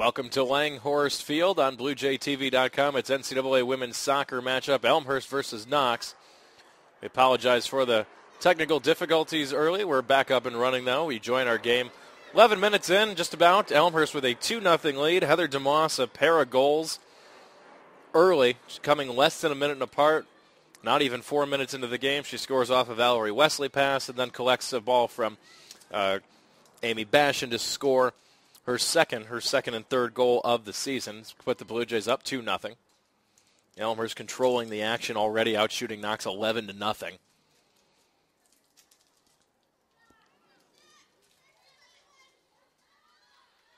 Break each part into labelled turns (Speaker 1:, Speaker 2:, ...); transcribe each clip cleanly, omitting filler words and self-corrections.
Speaker 1: Welcome to Langhorst Field on BlueJayTV.com. It's NCAA women's soccer matchup, Elmhurst versus Knox. We apologize for the technical difficulties early. We're back up and running now. We join our game 11 minutes in, just about. Elmhurst with a 2-0 lead. Heather DeMoss, a pair of goals early. She's coming less than a minute apart. Not even 4 minutes into the game. She scores off a Valerie Wesley pass and then collects a ball from Amy Bashan to score her second and third goal of the season. Put the Blue Jays up 2-0. Elmhurst controlling the action already, outshooting Knox 11-0.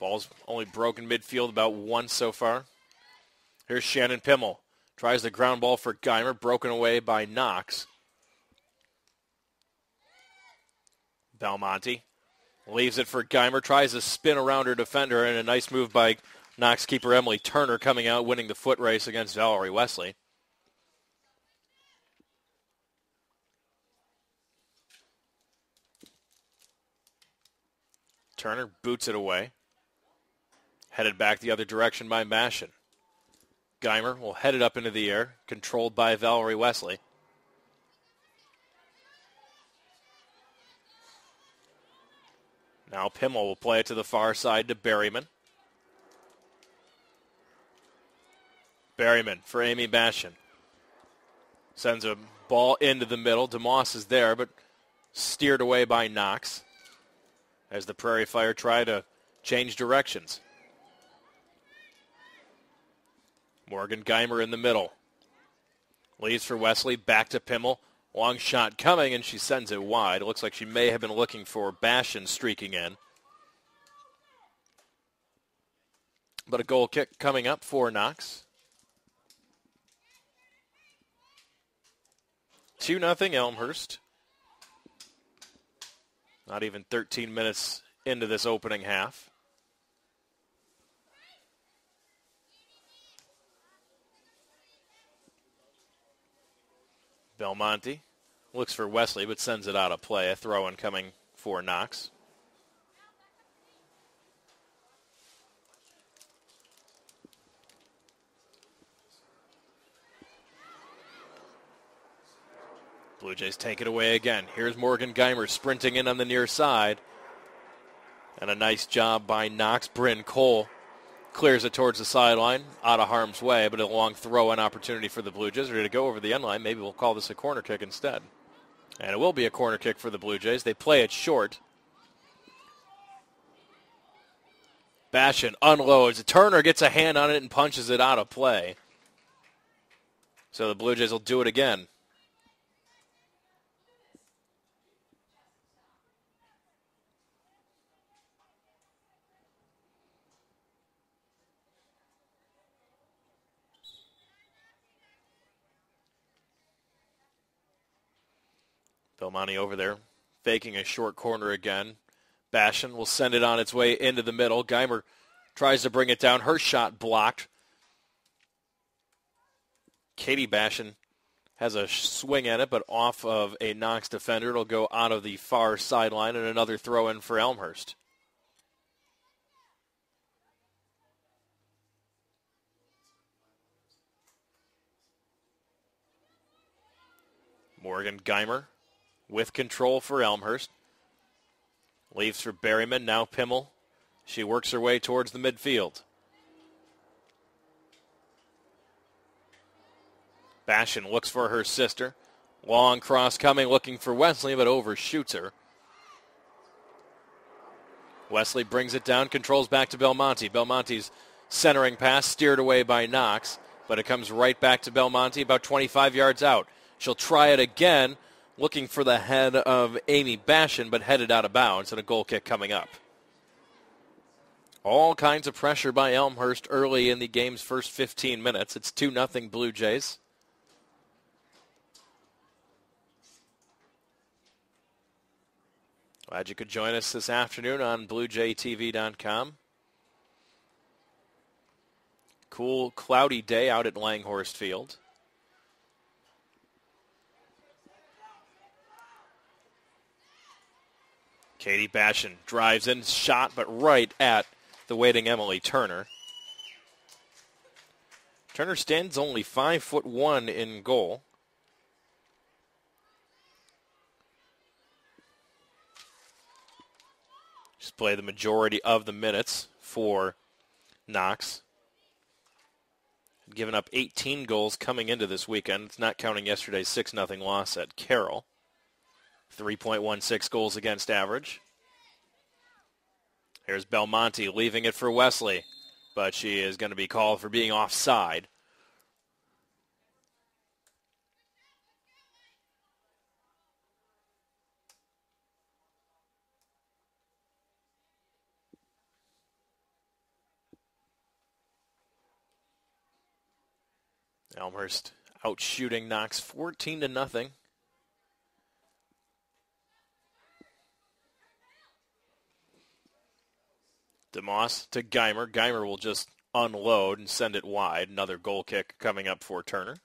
Speaker 1: Ball's only broken midfield about once so far. Here's Shannon Pimmel. Tries the ground ball for Geimer, broken away by Knox. Belmonte leaves it for Geimer, tries to spin around her defender, and a nice move by Knox keeper Emily Turner coming out, winning the foot race against Valerie Wesley. Turner boots it away. Headed back the other direction by Bashan. Geimer will head it up into the air, controlled by Valerie Wesley. Now Pimmel will play it to the far side to Berryman. Berryman for Amy Bashan. Sends a ball into the middle. DeMoss is there, but steered away by Knox as the Prairie Fire try to change directions. Morgan Geimer in the middle. Leaves for Wesley, back to Pimmel. Long shot coming, and she sends it wide. It looks like she may have been looking for Bashan streaking in. But a goal kick coming up for Knox. 2-0 Elmhurst. Not even 13 minutes into this opening half. Belmonte looks for Wesley, but sends it out of play. A throw-in coming for Knox. Blue Jays take it away again. Here's Morgan Geimer sprinting in on the near side. And a nice job by Knox. Bryn Cole clears it towards the sideline, out of harm's way, but a long throw-in opportunity for the Blue Jays. Ready to go over the end line. Maybe we'll call this a corner kick instead. And it will be a corner kick for the Blue Jays. They play it short. Bashan unloads. Turner gets a hand on it and punches it out of play. So the Blue Jays will do it again. Belmonte over there, faking a short corner again. Bashan will send it on its way into the middle. Geimer tries to bring it down. Her shot blocked. Katie Bashan has a swing at it, but off of a Knox defender. It'll go out of the far sideline, and another throw-in for Elmhurst. Morgan Geimer with control for Elmhurst. Leaves for Berryman, now Pimmel. She works her way towards the midfield. Bashan looks for her sister. Long cross coming, looking for Wesley, but overshoots her. Wesley brings it down, controls back to Belmonte. Belmonte's centering pass steered away by Knox, but it comes right back to Belmonte about 25 yards out. She'll try it again, looking for the head of Amy Bashan, but headed out of bounds, and a goal kick coming up. All kinds of pressure by Elmhurst early in the game's first 15 minutes. It's 2-0 Blue Jays. Glad you could join us this afternoon on BlueJayTV.com. Cool, cloudy day out at Langhorst Field. Katie Bashan drives in, shot, but right at the waiting Emily Turner. Turner stands only 5'1" in goal. Just play the majority of the minutes for Knox. Given up 18 goals coming into this weekend. It's not counting yesterday's 6-0 loss at Carroll. 3.16 goals against average. Here's Belmonte leaving it for Wesley, but she is going to be called for being offside. Elmhurst out shooting Knox 14-0. DeMoss to Geimer. Geimer will just unload and send it wide. Another goal kick coming up for Turner.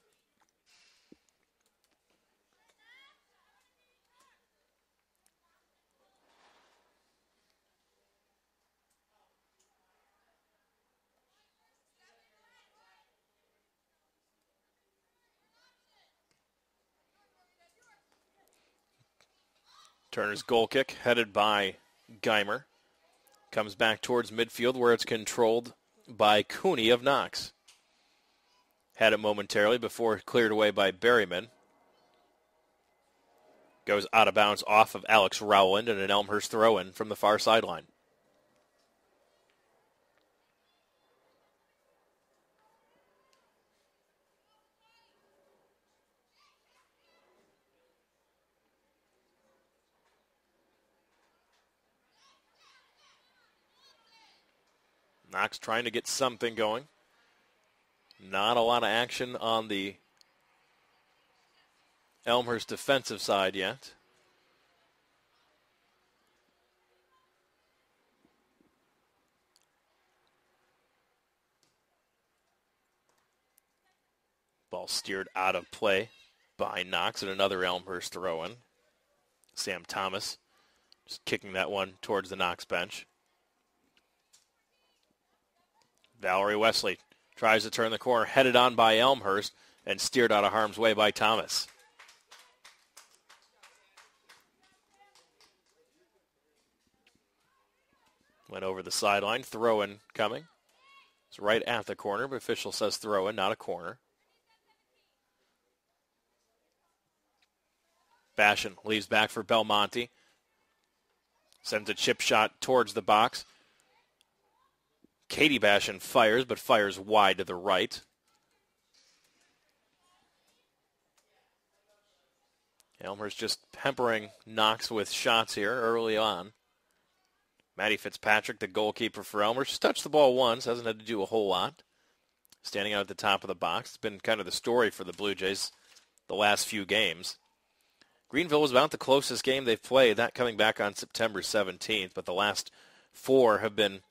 Speaker 1: Turner's goal kick headed by Geimer. Comes back towards midfield where it's controlled by Cooney of Knox. Had it momentarily before cleared away by Berryman. Goes out of bounds off of Alex Rowland and an Elmhurst throw-in from the far sideline. Knox trying to get something going. Not a lot of action on the Elmhurst defensive side yet. Ball steered out of play by Knox and another Elmhurst throw-in. Sam Thomas just kicking that one towards the Knox bench. Valerie Wesley tries to turn the corner, headed on by Elmhurst, and steered out of harm's way by Thomas. Went over the sideline, throw-in coming. It's right at the corner, but official says throw-in, not a corner. Bashan leaves back for Belmonte. Sends a chip shot towards the box. Katie Bashan fires, but fires wide to the right. Elmhurst just peppering Knox with shots here early on. Maddie Fitzpatrick, the goalkeeper for Elmhurst, just touched the ball once, hasn't had to do a whole lot. Standing out at the top of the box. It's been kind of the story for the Blue Jays the last few games. Greenville was about the closest game they've played, that coming back on September 17th, but the last four have been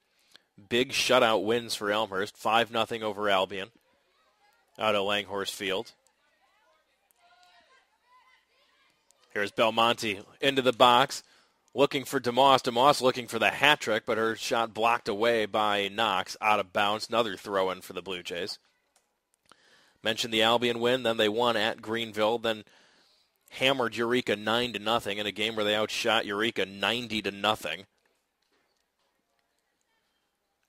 Speaker 1: big shutout wins for Elmhurst. 5-0 over Albion out of Langhorse Field. Here's Belmonte into the box, looking for DeMoss. DeMoss looking for the hat trick, but her shot blocked away by Knox, out of bounds. Another throw-in for the Blue Jays. Mentioned the Albion win, then they won at Greenville, then hammered Eureka 9-0 in a game where they outshot Eureka 90-0.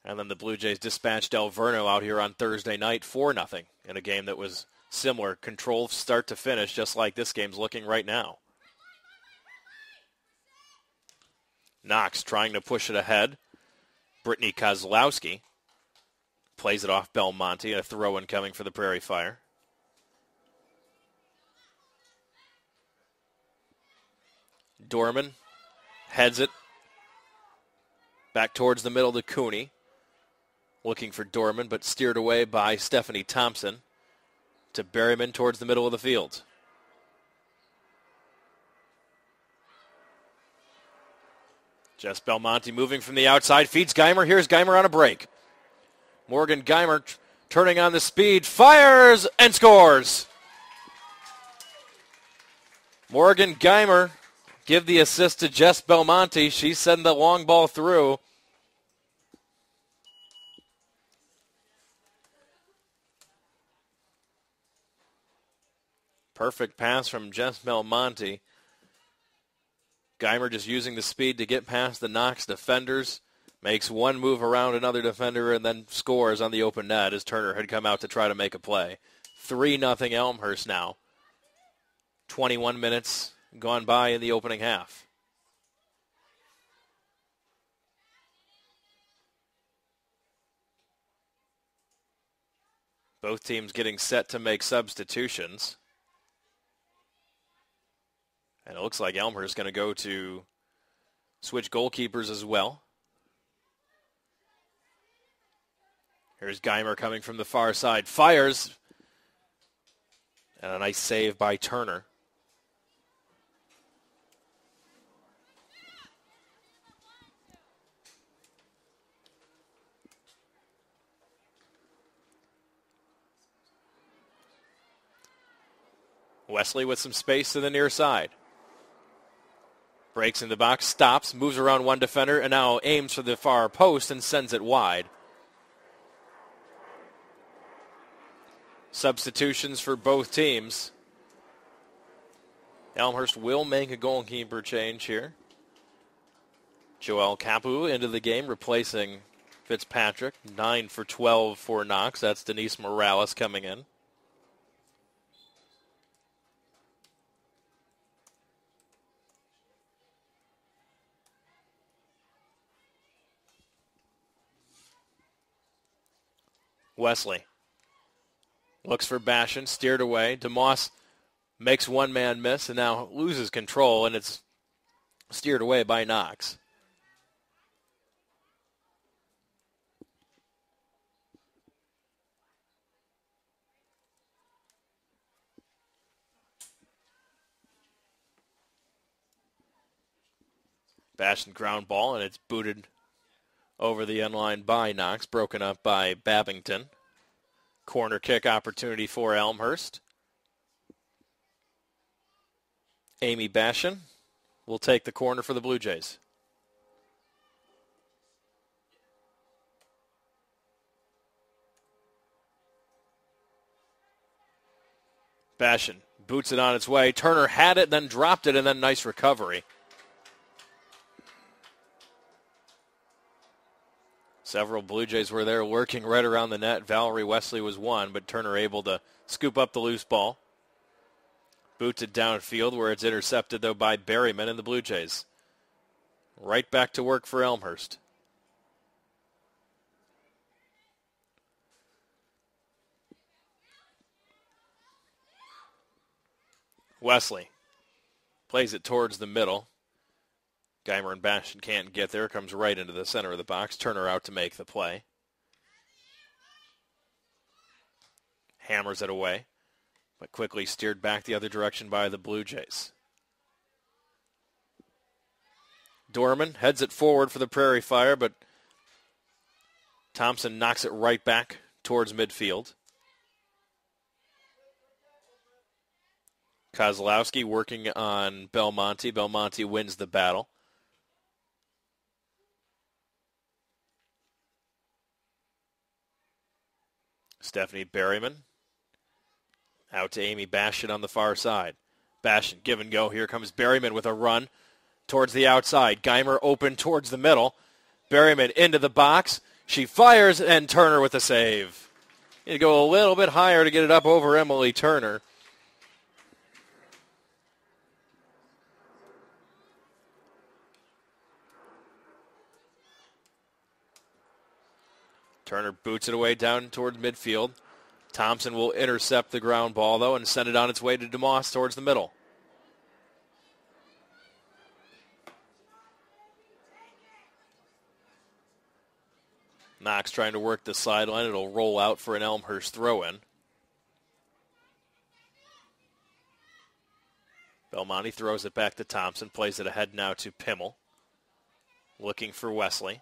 Speaker 1: And then the Blue Jays dispatched El Verno out here on Thursday night 4-0 in a game that was similar, control start to finish, just like this game's looking right now. Knox trying to push it ahead. Brittany Kozlowski plays it off Belmonte, a throw-in coming for the Prairie Fire. Dorman heads it back towards the middle to Cooney. Looking for Dorman, but steered away by Stephanie Thompson. To Berryman towards the middle of the field. Jess Belmonte moving from the outside, feeds Geimer. Here's Geimer on a break. Morgan Geimer turning on the speed, fires, and scores. Morgan Geimer give the assist to Jess Belmonte. She sent the long ball through. Perfect pass from Jess Belmonte. Geimer just using the speed to get past the Knox defenders. Makes one move around another defender and then scores on the open net as Turner had come out to try to make a play. 3-0 Elmhurst now. 21 minutes gone by in the opening half. Both teams getting set to make substitutions. And it looks like Elmhurst is going to go to switch goalkeepers as well. Here's Geimer coming from the far side. Fires. And a nice save by Turner. Wesley with some space to the near side. Breaks in the box, stops, moves around one defender, and now aims for the far post and sends it wide. Substitutions for both teams. Elmhurst will make a goalkeeper change here. Joel Capu into the game, replacing Fitzpatrick. 9 for 12 for Knox. That's Denise Morales coming in. Wesley looks for Bashan, steered away. DeMoss makes one man miss and now loses control, and it's steered away by Knox. Bashan ground ball, and it's booted over the end line by Knox, broken up by Babington. Corner kick opportunity for Elmhurst. Amy Bashan will take the corner for the Blue Jays. Bashan boots it on its way. Turner had it, then dropped it, and then nice recovery. Several Blue Jays were there lurking right around the net. Valerie Wesley was one, but Turner able to scoop up the loose ball. Boots it downfield where it's intercepted, though, by Berryman and the Blue Jays. Right back to work for Elmhurst. Wesley plays it towards the middle. Geimer and Bashan can't get there. Comes right into the center of the box. Turner out to make the play. Hammers it away, but quickly steered back the other direction by the Blue Jays. Dorman heads it forward for the Prairie Fire, but Thompson knocks it right back towards midfield. Kozlowski working on Belmonte. Belmonte wins the battle. Stephanie Berryman out to Amy Bashan on the far side. Bashan give and go. Here comes Berryman with a run towards the outside. Geimer open towards the middle. Berryman into the box. She fires, and Turner with a save. You need to go a little bit higher to get it up over Emily Turner. Turner boots it away down toward midfield. Thompson will intercept the ground ball, though, and send it on its way to DeMoss towards the middle. Knox trying to work the sideline. It'll roll out for an Elmhurst throw-in. Belmonte throws it back to Thompson. Plays it ahead now to Pimmel. Looking for Wesley.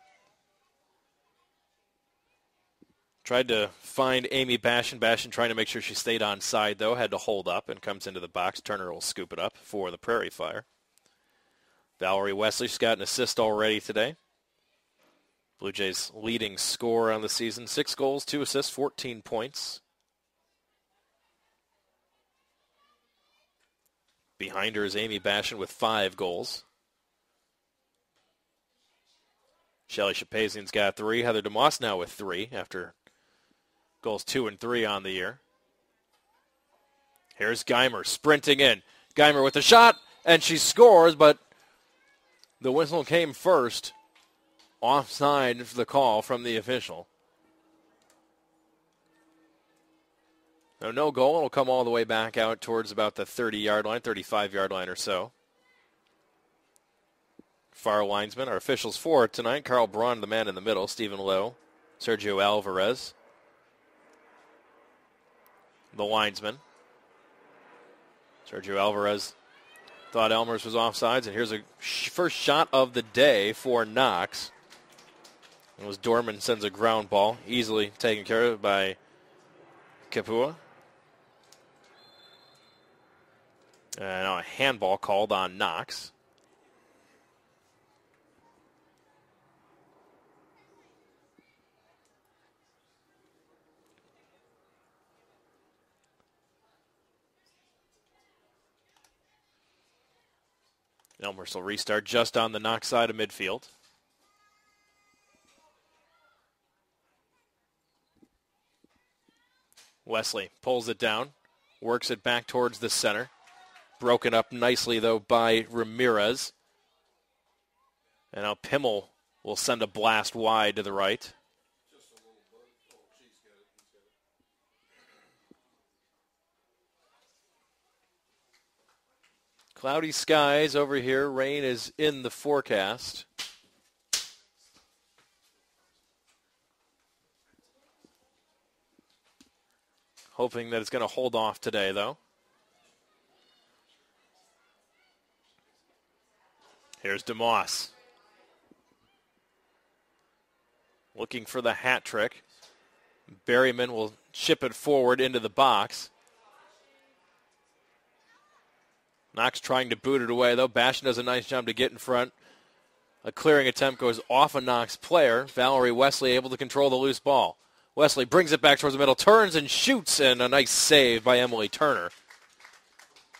Speaker 1: Tried to find Amy Bashan. Bashan trying to make sure she stayed on side, though. Had to hold up and comes into the box. Turner will scoop it up for the Prairie Fire. Valerie Wesley, she's got an assist already today. Blue Jays leading scorer on the season. 6 goals, 2 assists, 14 points. Behind her is Amy Bashan with 5 goals. Shelly Shapazian's got 3. Heather DeMoss now with 3 after goals 2 and 3 on the year. Here's Geimer sprinting in. Geimer with a shot, and she scores, but the whistle came first. Offside for the call from the official. So no goal. It'll come all the way back out towards about the 30-yard line, 35-yard line or so. Far linesman, our officials for tonight. Carl Braun, the man in the middle. Stephen Lowe. Sergio Alvarez. The linesman. Sergio Alvarez thought Elmhurst was offsides, and here's a first shot of the day for Knox. It was Dorman sends a ground ball, easily taken care of by Kapua. And now a handball called on Knox. Elmhurst will restart just on the Knox side of midfield. Wesley pulls it down, works it back towards the center. Broken up nicely, though, by Ramirez. And now Pimmel will send a blast wide to the right. Cloudy skies over here. Rain is in the forecast. Hoping that it's going to hold off today, though. Here's DeMoss. Looking for the hat trick. Berryman will chip it forward into the box. Knox trying to boot it away, though. Bashan does a nice job to get in front. A clearing attempt goes off a Knox player. Valerie Wesley able to control the loose ball. Wesley brings it back towards the middle, turns and shoots, and a nice save by Emily Turner.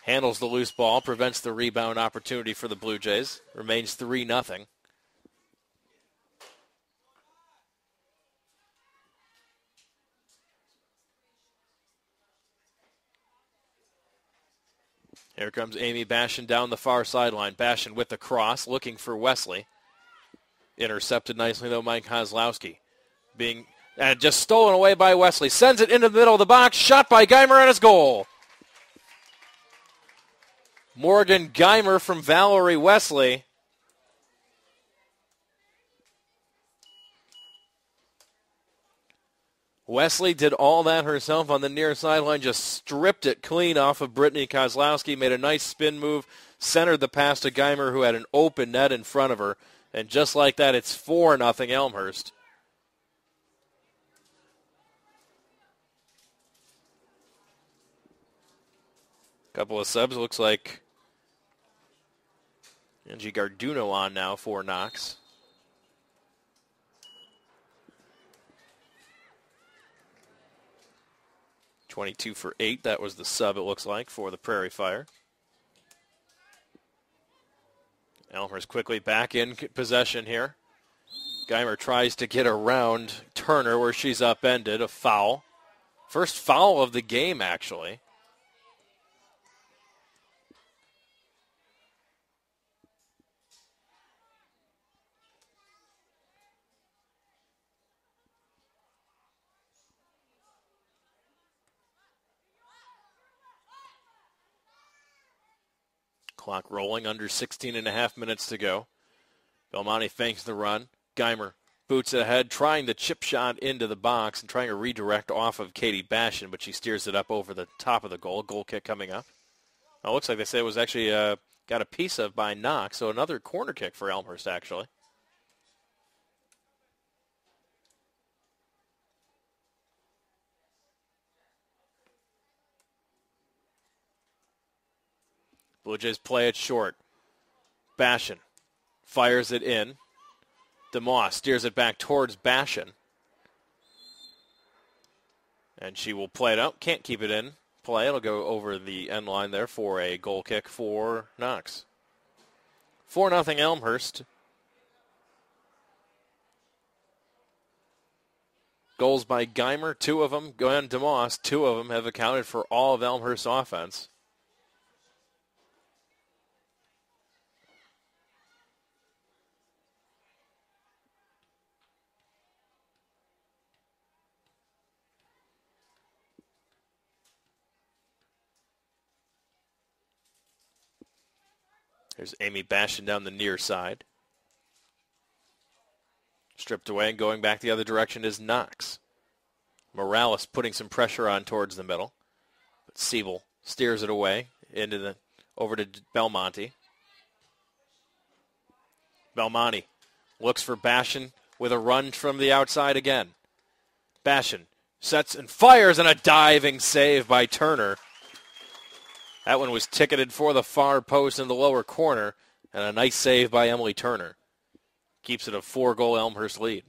Speaker 1: Handles the loose ball, prevents the rebound opportunity for the Blue Jays. Remains 3-0. Here comes Amy Bashan down the far sideline. Bashan with the cross, looking for Wesley. Intercepted nicely, though, Mike Kozlowski. And just stolen away by Wesley. Sends it into the middle of the box. Shot by Geimer, and it's goal. Morgan Geimer from Valerie Wesley. Wesley did all that herself on the near sideline, just stripped it clean off of Brittany Kozlowski, made a nice spin move, centered the pass to Geimer, who had an open net in front of her. And just like that, it's 4-0 Elmhurst. Couple of subs, looks like Angie Garduno on now for Knox. .22 for 8, that was the sub, it looks like, for the Prairie Fire. Elmhurst quickly back in possession here. Geimer tries to get around Turner where she's upended, a foul. First foul of the game, actually. Clock rolling, under 16.5 minutes to go. Belmonte fakes the run. Geimer boots it ahead, trying the chip shot into the box and trying to redirect off of Katie Bashan, but she steers it up over the top of the goal. Goal kick coming up. Well, it looks like they say it was actually got a piece of by Knox, so another corner kick for Elmhurst, actually. Blue Jays play it short. Bashan fires it in. DeMoss steers it back towards Bashan. And she will play it out. Can't keep it in. play. It'll go over the end line there for a goal kick for Knox. 4-0 Elmhurst. Goals by Geimer, 2 of them. Glenn DeMoss, 2 of them have accounted for all of Elmhurst's offense. There's Amy Bashan down the near side. Stripped away and going back the other direction is Knox. Morales putting some pressure on towards the middle. But Siebel steers it away over to Belmonte. Belmonte looks for Bashan with a run from the outside again. Bashan sets and fires, and a diving save by Turner. That one was ticketed for the far post in the lower corner, and a nice save by Emily Turner. Keeps it a 4-goal Elmhurst lead.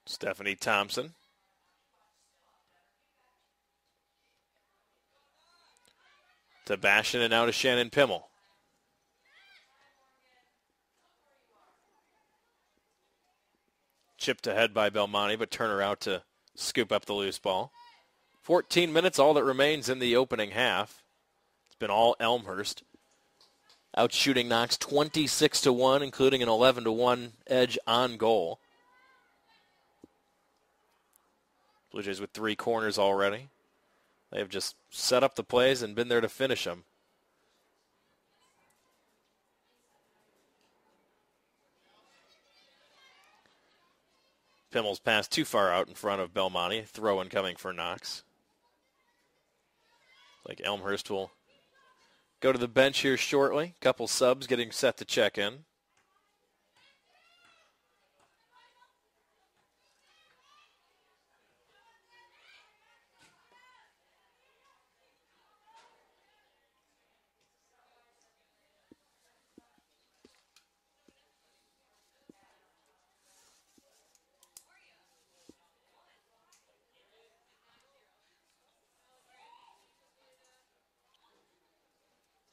Speaker 1: Stephanie Thompson. To Bashan and now to Shannon Pimmel. Chipped ahead by Belmonte, but Turner out to scoop up the loose ball. 14 minutes, all that remains in the opening half. It's been all Elmhurst. Out shooting Knox 26-1, including an 11-1 edge on goal. Blue Jays with 3 corners already. They have just set up the plays and been there to finish them. Pimmel's pass too far out in front of Belmonte. Throw-in coming for Knox. Like Elmhurst will go to the bench here shortly. Couple subs getting set to check in.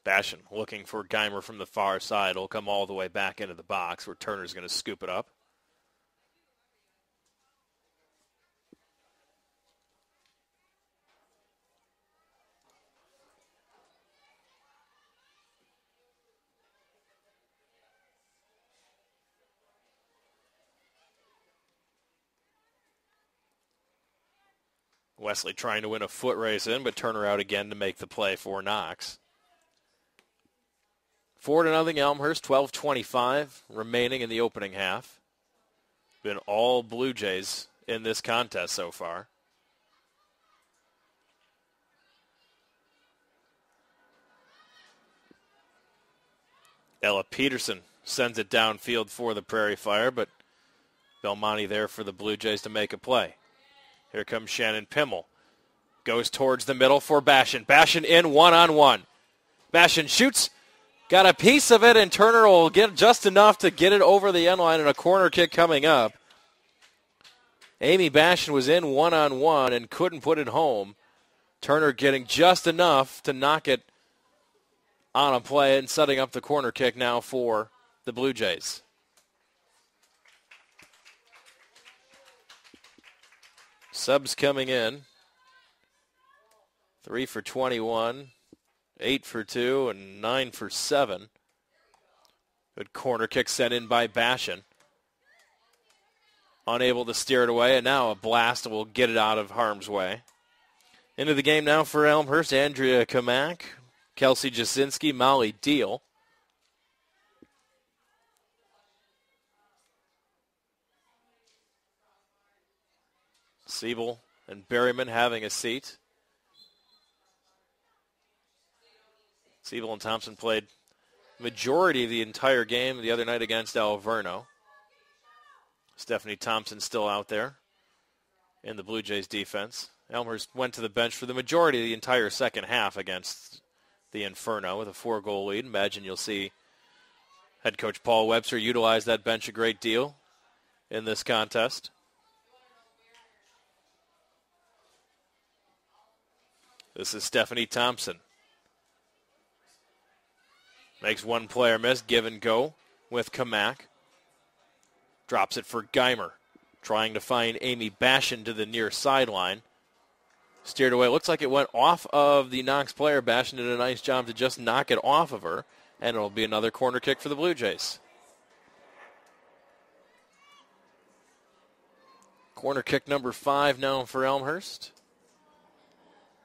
Speaker 1: Bashan looking for Geimer from the far side. Will come all the way back into the box where Turner's going to scoop it up. Wesley trying to win a foot race in, but Turner out again to make the play for Knox. 4-0 Elmhurst, 12:25 remaining in the opening half. Been all Blue Jays in this contest so far. Ella Peterson sends it downfield for the Prairie Fire, but Belmonte there for the Blue Jays to make a play. Here comes Shannon Pimmel. Goes towards the middle for Bashan. Bashan in one-on-one. Bashan shoots. Got a piece of it, and Turner will get just enough to get it over the end line, and a corner kick coming up. Amy Bashan was in one-on-one and couldn't put it home. Turner getting just enough to knock it on a play and setting up the corner kick now for the Blue Jays. Subs coming in. 3 for 21. 8 for 2 and 9 for 7. Good corner kick sent in by Bashan. Unable to steer it away, and now a blast will get it out of harm's way. Into the game now for Elmhurst, Andrea Kamak, Kelsey Jasinski, Molly Deal. Siebel and Berryman having a seat. Siebel and Thompson played majority of the entire game the other night against Alverno. Stephanie Thompson still out there in the Blue Jays defense. Elmhurst went to the bench for the majority of the entire second half against the Inferno with a 4-goal lead. Imagine you'll see head coach Paul Webster utilize that bench a great deal in this contest. This is Stephanie Thompson. Makes one player miss, give and go with Kamak. Drops it for Geimer. Trying to find Amy Bashan to the near sideline. Steered away. Looks like it went off of the Knox player. Bashan did a nice job to just knock it off of her. And it'll be another corner kick for the Blue Jays. Corner kick number 5 now for Elmhurst.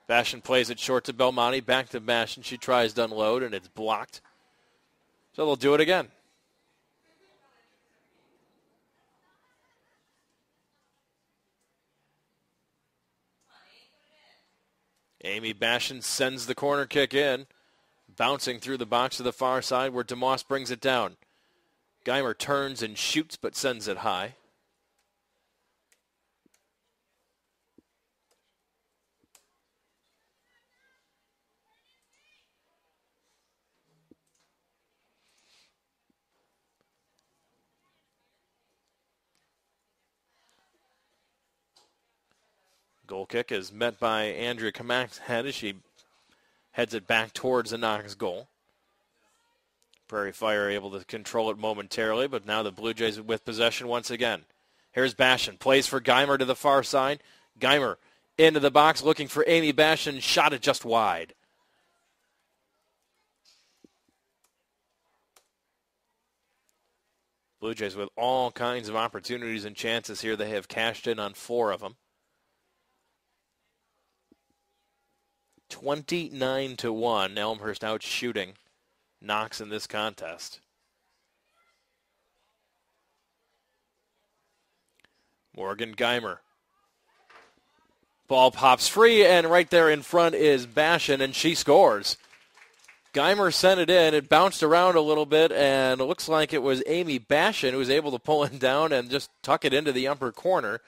Speaker 1: Bashan plays it short to Belmonte. Back to Bashan. She tries to unload, and it's blocked. So they'll do it again. Amy Bashan sends the corner kick in, bouncing through the box to the far side where DeMoss brings it down. Geimer turns and shoots but sends it high. Goal kick is met by Andrea Kamak's head as she heads it back towards the Knox goal. Prairie Fire able to control it momentarily, but now the Blue Jays with possession once again. Here's Bashan, plays for Geimer to the far side. Geimer into the box looking for Amy Bashan, shot it just wide. Blue Jays with all kinds of opportunities and chances here. They have cashed in on 4 of them. 29-1, Elmhurst out shooting Knox in this contest. Morgan Geimer. Ball pops free, and right there in front is Bashan, and she scores. Geimer sent it in. It bounced around a little bit, and it looks like it was Amy Bashan who was able to pull it down and just tuck it into the upper corner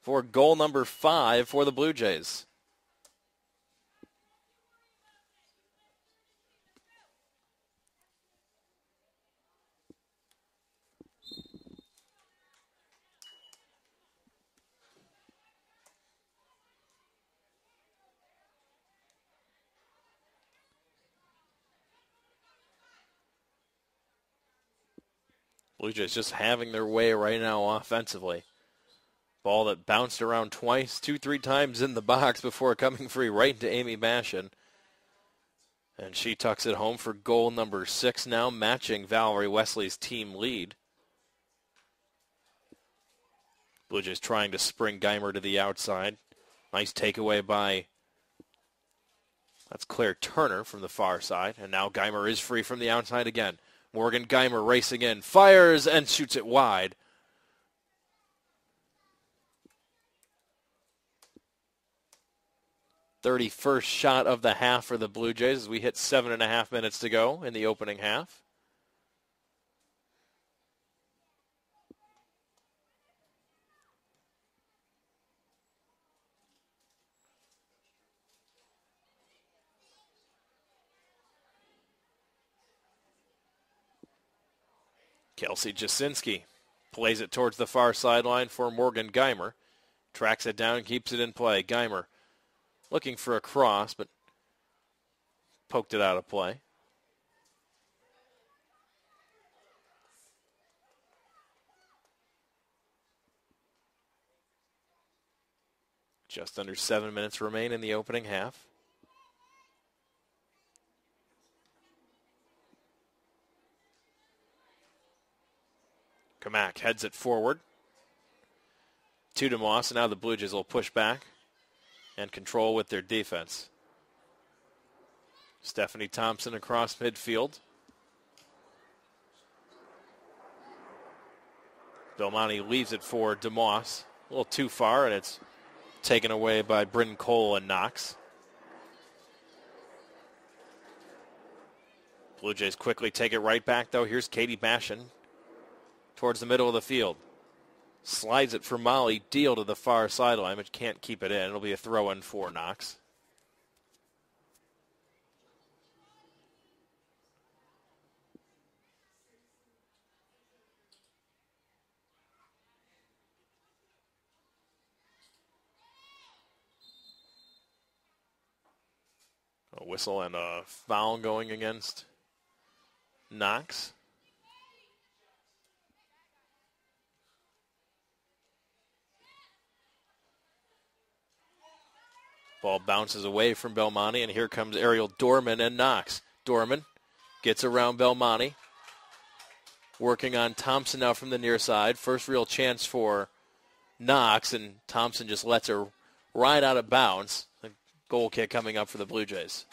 Speaker 1: for goal number 5 for the Blue Jays. Blue Jays just having their way right now offensively. Ball that bounced around twice, 2-3 times in the box before coming free right into Amy Bashan. And she tucks it home for goal number 6 now, matching Valerie Wesley's team lead. Blue Jays trying to spring Geimer to the outside. Nice takeaway by, that's Claire Turner from the far side. And now Geimer is free from the outside again. Morgan Geimer racing in, fires and shoots it wide. "31st shot of the half for the Blue Jays as we hit 7.5 minutes to go in the opening half. Kelsey Jasinski plays it towards the far sideline for Morgan Geimer. Tracks it down and keeps it in play. Geimer looking for a cross, but poked it out of play. Just under 7 minutes remain in the opening half. Kamak heads it forward to DeMoss, and now the Blue Jays will push back and control with their defense. Stephanie Thompson across midfield. Belmonte leaves it for DeMoss. A little too far, and it's taken away by Bryn Cole and Knox. Blue Jays quickly take it right back, though. Here's Katie Bashan towards the middle of the field. Slides it for Molly Deal to the far sideline, but can't keep it in. It'll be a throw-in for Knox. A whistle and a foul going against Knox. Ball bounces away from Belmonte, and here comes Ariel Dorman and Knox. Dorman gets around Belmonte. Working on Thompson now from the near side. First real chance for Knox, and Thompson just lets her right out of bounds. A goal kick coming up for the Blue Jays.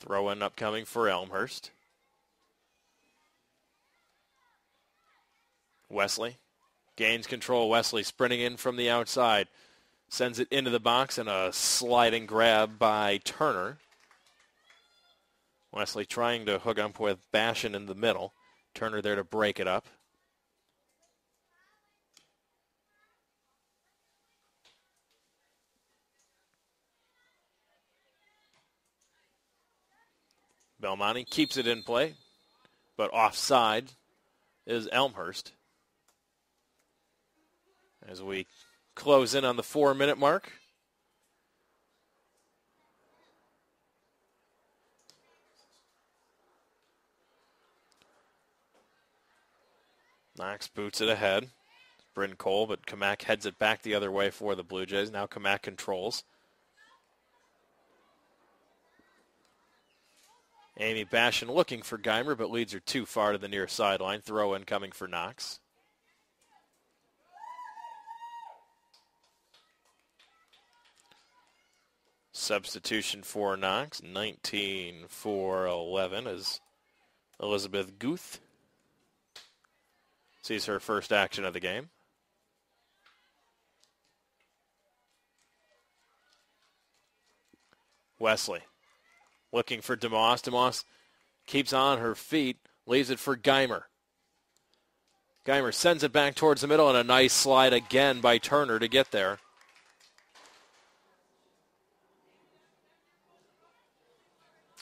Speaker 1: Throw-in upcoming for Elmhurst. Wesley gains control. Wesley sprinting in from the outside. Sends it into the box, and a sliding grab by Turner. Wesley trying to hook up with Bashan in the middle. Turner there to break it up. Belmonte keeps it in play, but offside is Elmhurst. As we close in on the 4-minute mark. Knox boots it ahead. Bryn Cole, but Kamak heads it back the other way for the Blue Jays. Now Kamak controls. Amy Bashan looking for Geimer, but leads her too far to the near sideline. Throw in coming for Knox. Substitution for Knox. 19 for 11 is Elizabeth Guth. Sees her first action of the game. Wesley looking for DeMoss. DeMoss keeps on her feet, leaves it for Geimer. Geimer sends it back towards the middle, and a nice slide again by Turner to get there.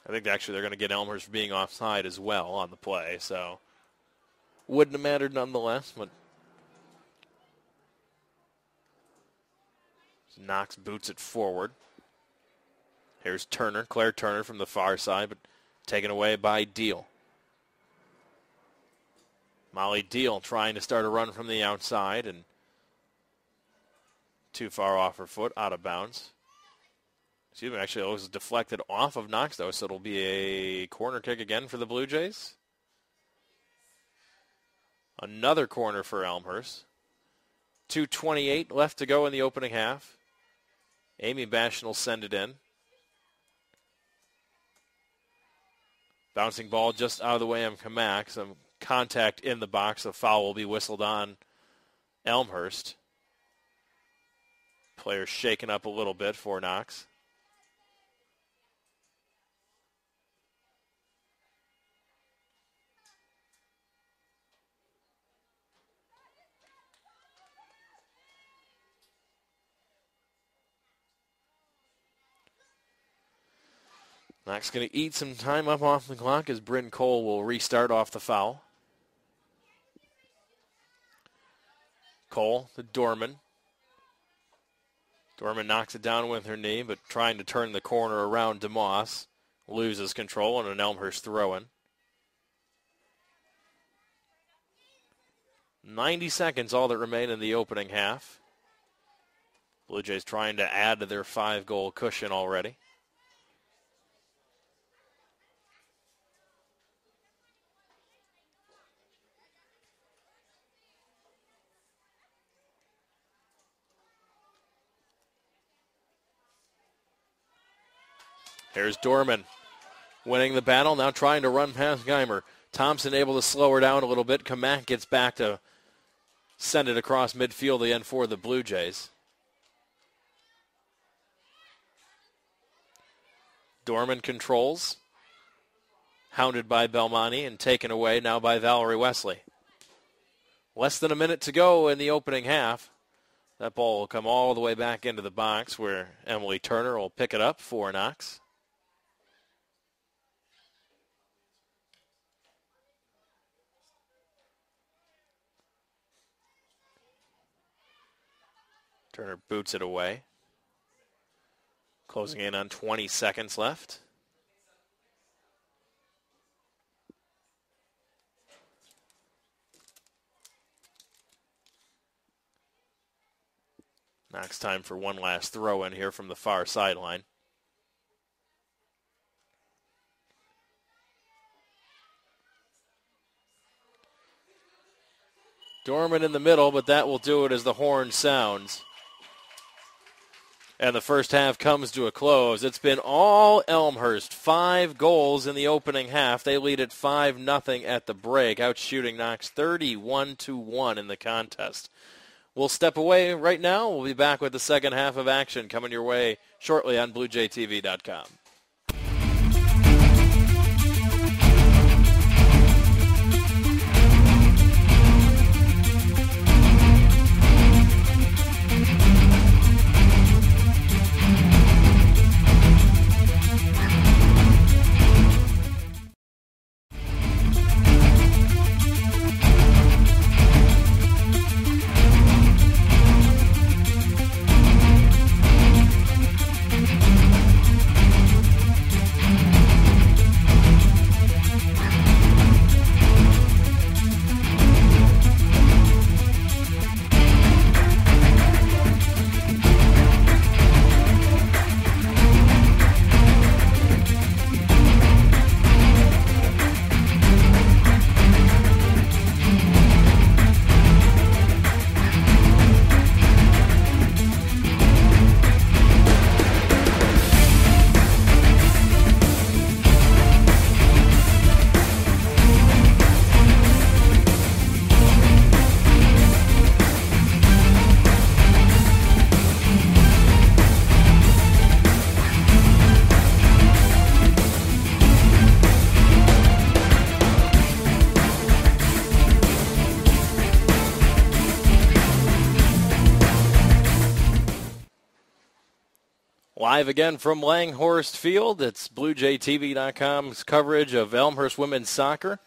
Speaker 1: I think actually they're going to get Elmhurst for being offside as well on the play, so wouldn't have mattered nonetheless. But Knox boots it forward. Here's Turner, Claire Turner from the far side, but taken away by Deal. Molly Deal trying to start a run from the outside, and too far off her foot, out of bounds. Excuse me, actually it was deflected off of Knox, though, so it'll be a corner kick again for the Blue Jays. Another corner for Elmhurst. 2:28 left to go in the opening half. Amy Bashan will send it in. Bouncing ball just out of the way of Kamak. Some contact in the box. A foul will be whistled on Elmhurst. Players shaken up a little bit for Knox. Knox going to eat some time up off the clock as Bryn Cole will restart off the foul. Cole to Dorman. Dorman knocks it down with her knee, but trying to turn the corner around DeMoss. Loses control and an Elmhurst throw-in. 90 seconds all that remain in the opening half. Blue Jays trying to add to their 5-goal cushion already. Here's Dorman winning the battle, now trying to run past Geimer. Thompson able to slow her down a little bit. Kamak gets back to send it across midfield again for the Blue Jays. Dorman controls. Hounded by Belmonte and taken away now by Valerie Wesley. Less than a minute to go in the opening half. That ball will come all the way back into the box where Emily Turner will pick it up for Knox. Turner boots it away. Closing in on 20 seconds left. Knox time for one last throw in here from the far sideline. Dorman in the middle, but that will do it as the horn sounds. And the first half comes to a close. It's been all Elmhurst. 5 goals in the opening half. They lead at 5-0 at the break, outshooting Knox 31-1 in the contest. We'll step away right now. We'll be back with the second half of action coming your way shortly on BlueJayTV.com. Live again from Langhorst Field. It's BlueJayTV.com's coverage of Elmhurst women's soccer.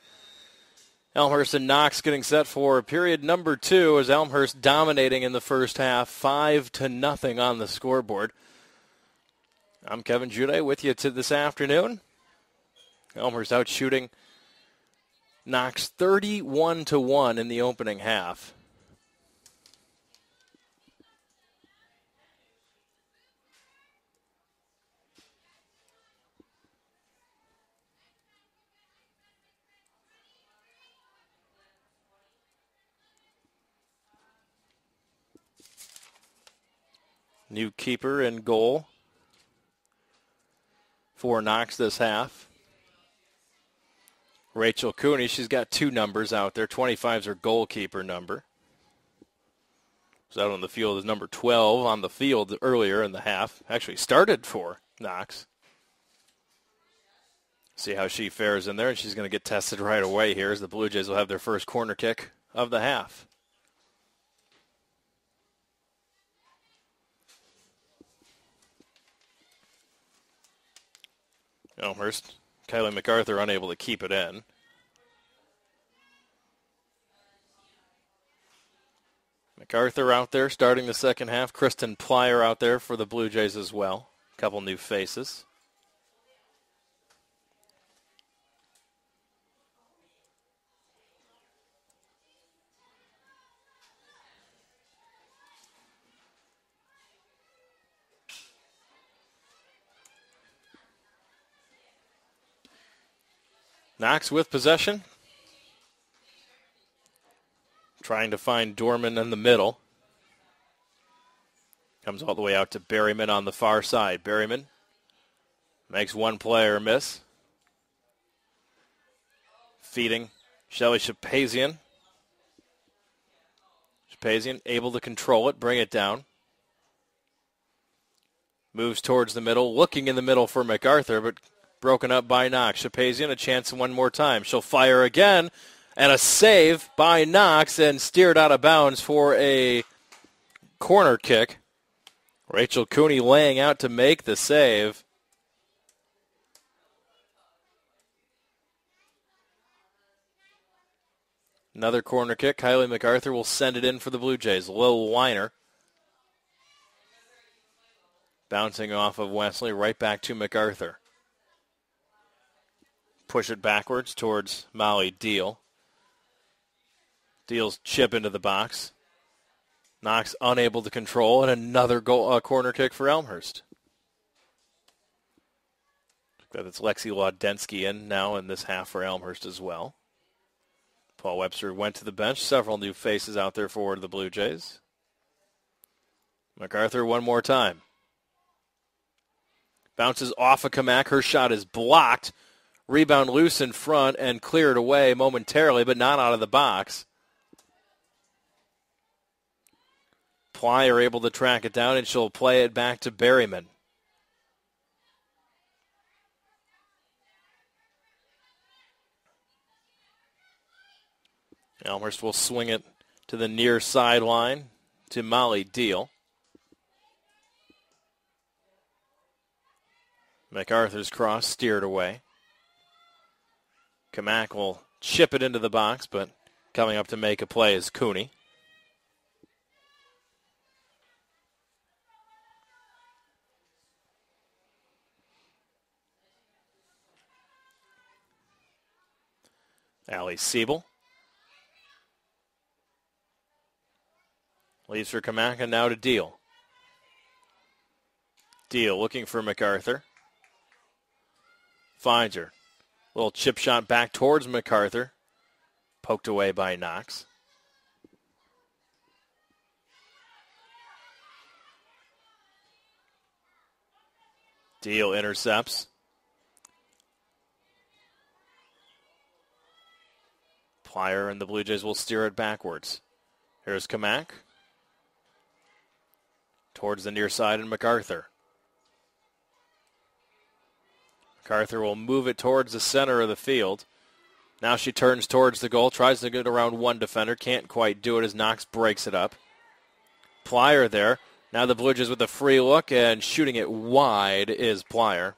Speaker 1: Elmhurst and Knox getting set for period number 2 as Elmhurst dominating in the first half, 5-0 on the scoreboard. I'm Kevin Jude with you this afternoon. Elmhurst out shooting Knox 31-1 in the opening half. New keeper in goal for Knox this half. Rachel Cooney, she's got 2 numbers out there. 25 is her goalkeeper number. Was out on the field as number 12 on the field earlier in the half. Actually started for Knox. See how she fares in there, and she's going to get tested right away here as the Blue Jays will have their first corner kick of the half. Elmhurst, Kylie MacArthur unable to keep it in. MacArthur out there starting the second half. Kristen Plyer out there for the Blue Jays as well. A couple new faces. Knox with possession. Trying to find Dorman in the middle. Comes all the way out to Berryman on the far side. Berryman Makes one player miss. Feeding Shelly Shapazian. Shapazian able to control it, bring it down. Moves towards the middle, looking in the middle for MacArthur, but broken up by Knox. Shapazian, a chance one more time. She'll fire again, and a save by Knox, and steered out of bounds for a corner kick. Rachel Cooney laying out to make the save. Another corner kick. Kylie MacArthur will send it in for the Blue Jays. Low liner. Bouncing off of Wesley, right back to MacArthur. Push it backwards towards Molly Deal. Deal's chip into the box. Knox unable to control, and another corner kick for Elmhurst. That's Lexi Laudensky in now in this half for Elmhurst as well. Paul Webster went to the bench. Several new faces out there for the Blue Jays. MacArthur one more time. Bounces off of Kamak. Her shot is blocked. Rebound loose in front and cleared away momentarily, but not out of the box. Plyer able to track it down, and she'll play it back to Berryman. Elmhurst will swing it to the near sideline to Molly Deal. MacArthur's cross steered away. Kamak will chip it into the box, but coming up to make a play is Cooney. Allie Siebel. Leaves for Kamak, and now to Deal. Deal looking for MacArthur. Finds her. Little chip shot back towards MacArthur. Poked away by Knox. Deal intercepts. Plyer and the Blue Jays will steer it backwards. Here's Kamak. Towards the near side and MacArthur. MacArthur will move it towards the center of the field. Now she turns towards the goal, tries to get around one defender, can't quite do it as Knox breaks it up. Plyer there. Now the Blue Jays with a free look, and shooting it wide is Plyer.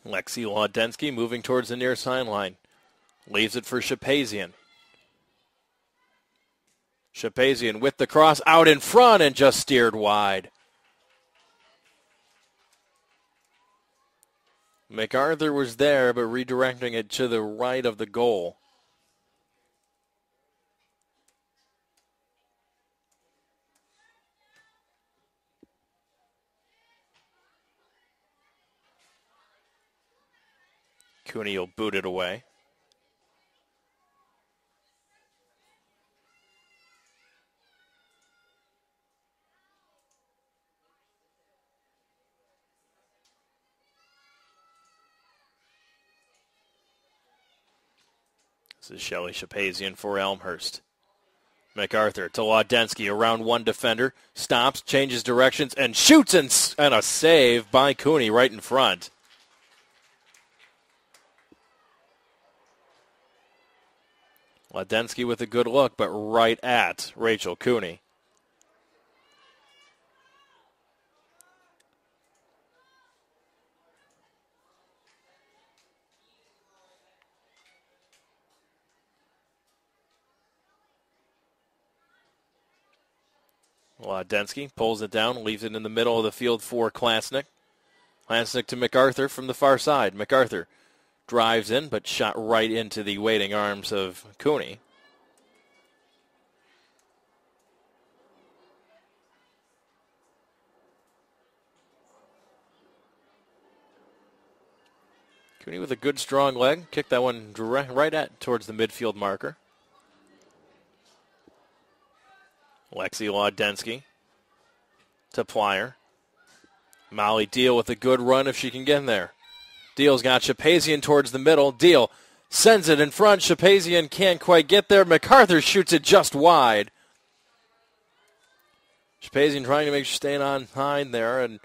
Speaker 1: Lexi Laudensky moving towards the near sideline. Leaves it for Shapazian. Shapazian with the cross out in front and just steered wide. MacArthur was there, but redirecting it to the right of the goal. Cooney will boot it away. This is Shelly Shapazian for Elmhurst. MacArthur to Laudensky, around one defender, stops, changes directions, and shoots, and a save by Cooney right in front. Laudensky with a good look, but right at Rachel Cooney. Laudensky pulls it down, leaves it in the middle of the field for Klasnick. Klansnick to MacArthur from the far side. MacArthur drives in, but shot right into the waiting arms of Cooney. Cooney with a good, strong leg. Kicked that one right towards the midfield marker. Lexi Laudensky to Plyer. Molly Deal with a good run if she can get in there. Deal's got Shapazian towards the middle. Deal sends it in front. Shapazian can't quite get there. MacArthur shoots it just wide. Shapazian trying to make sure staying on behind there, and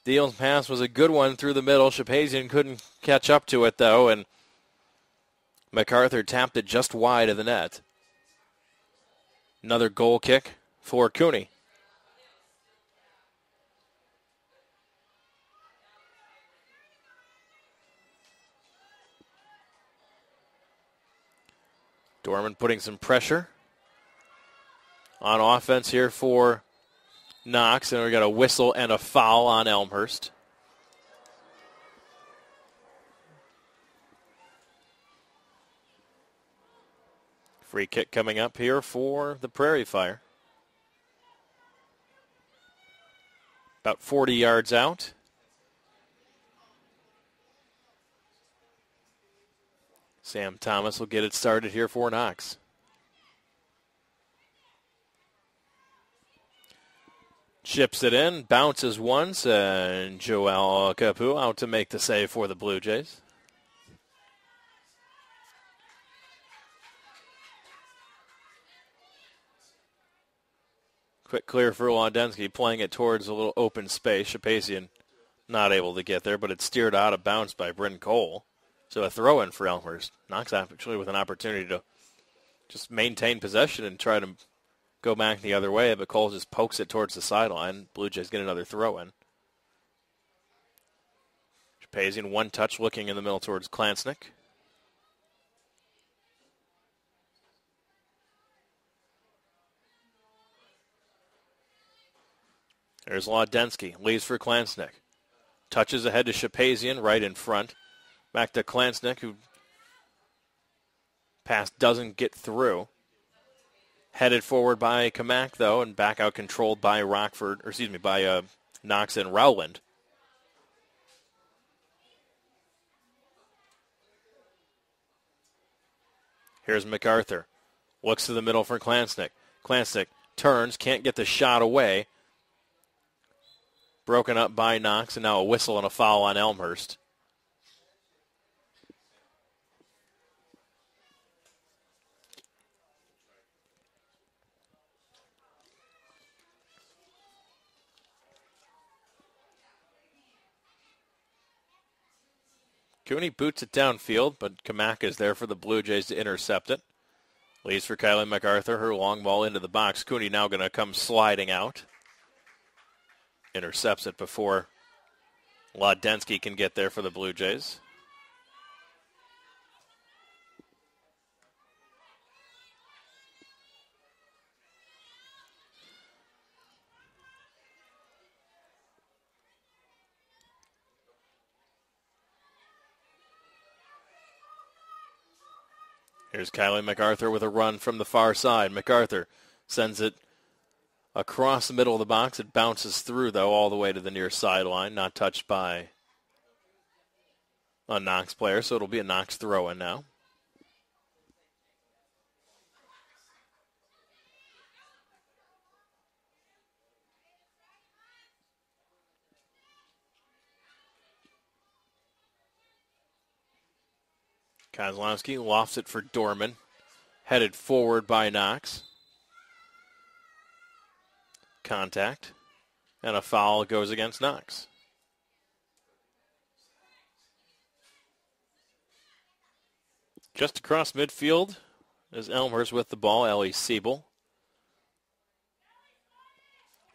Speaker 1: Deal's pass was a good one through the middle. Shapazian couldn't catch up to it, though, and MacArthur tapped it just wide of the net. Another goal kick for Cooney. Dorman putting some pressure on offense here for Knox, and we got a whistle and a foul on Elmhurst. Free kick coming up here for the Prairie Fire. About 40 yards out. Sam Thomas will get it started here for Knox. Chips it in, bounces once, and Joel Capu out to make the save for the Blue Jays. Quick clear for Laudensky, playing it towards a little open space. Shapazian not able to get there, but it's steered out of bounds by Bryn Cole. So a throw-in for Elmhurst. Knox actually with an opportunity to just maintain possession and try to go back the other way, but Cole just pokes it towards the sideline. Blue Jays get another throw-in. Shapazian one touch looking in the middle towards Klansnick. There's Laudensky, leaves for Klansnick. Touches ahead to Shapazian, right in front. Back to Klansnick, who pass doesn't get through. Headed forward by Kamak, though, and back out controlled by by Knox and Rowland. Here's MacArthur. Looks to the middle for Klansnick. Klansnick turns, can't get the shot away. Broken up by Knox, and now a whistle and a foul on Elmhurst. Cooney boots it downfield, but Kamak is there for the Blue Jays to intercept it. Leaves for Kylie MacArthur, her long ball into the box. Cooney now going to come sliding out. Intercepts it before Laudensky can get there for the Blue Jays. Here's Kylie MacArthur with a run from the far side. MacArthur sends it across the middle of the box. It bounces through, though, all the way to the near sideline. Not touched by a Knox player, so it'll be a Knox throw-in now. Kozlowski lofts it for Dorman. Headed forward by Knox. Contact. And a foul goes against Knox. Just across midfield is Elmhurst with the ball. Ellie Siebel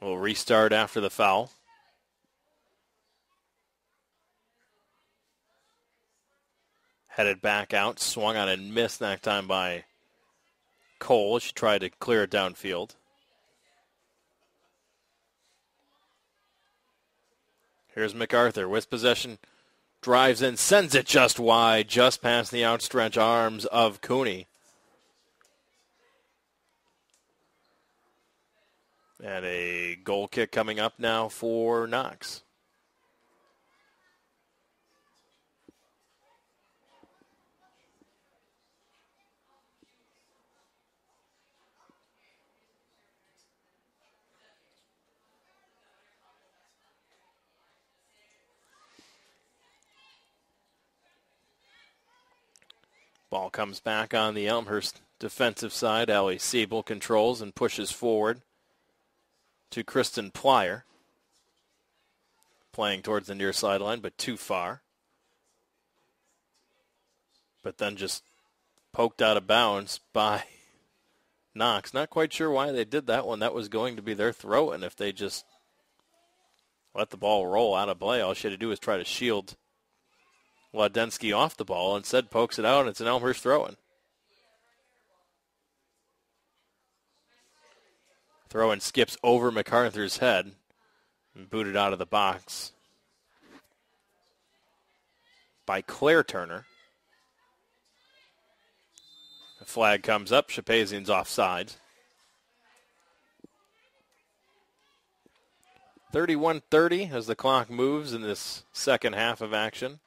Speaker 1: will restart after the foul. Headed back out, swung on and missed that time by Cole. She tried to clear it downfield. Here's MacArthur with possession. Drives in, sends it just wide, just past the outstretched arms of Cooney. And a goal kick coming up now for Knox. Ball comes back on the Elmhurst defensive side. Allie Siebel controls and pushes forward to Kristen Plyer. Playing towards the near sideline, but too far. But then just poked out of bounds by Knox. Not quite sure why they did that one. That was going to be their throw, and if they just let the ball roll out of play, all she had to do was try to shield Wadensky off the ball. Instead, pokes it out, and it's an Elmhurst throw-in. Throw-in skips over MacArthur's head and booted out of the box by Claire Turner. The flag comes up. Shapazian's offside. 31-30 as the clock moves in this second half of action.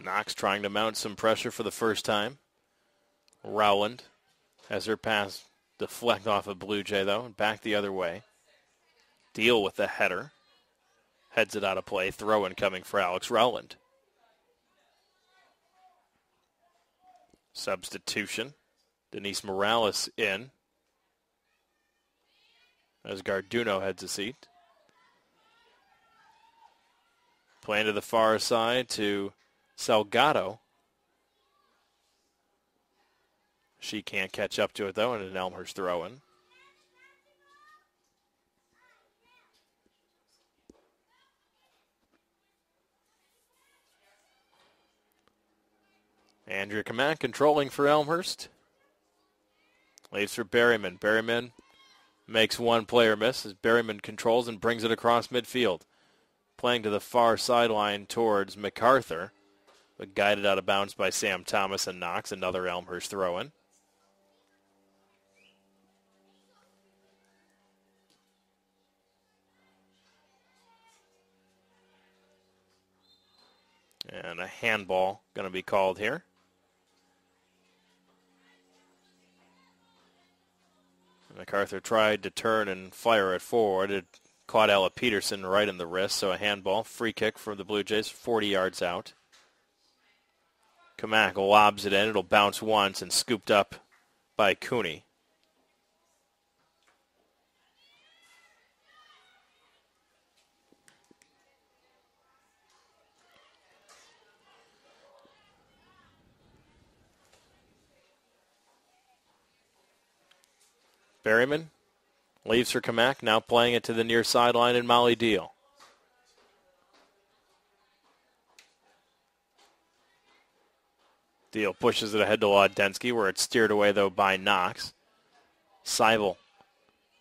Speaker 1: Knox trying to mount some pressure for the first time. Rowland has her pass deflect off of Blue Jay, though, and back the other way. Deal with the header. Heads it out of play. Throw-in coming for Alex Rowland. Substitution. Denise Morales in as Garduno heads a seat. Playing to the far side to Salgado. She can't catch up to it, though, and an Elmhurst throw-in. Andrea Kamak controlling for Elmhurst. Leaves for Berryman. Berryman makes one player miss as Berryman controls and brings it across midfield. Playing to the far sideline towards MacArthur, but guided out of bounds by Sam Thomas and Knox. Another Elmhurst throw-in. And a handball going to be called here. MacArthur tried to turn and fire it forward. It caught Ella Peterson right in the wrist, so a handball. Free kick for the Blue Jays, 40 yards out. Kamak lobs it in. It'll bounce once and scooped up by Cooney. Berryman leaves for Kamak, now playing it to the near sideline in Molly Deal. Deal pushes it ahead to Wadensky, where it's steered away, though, by Knox. Siebel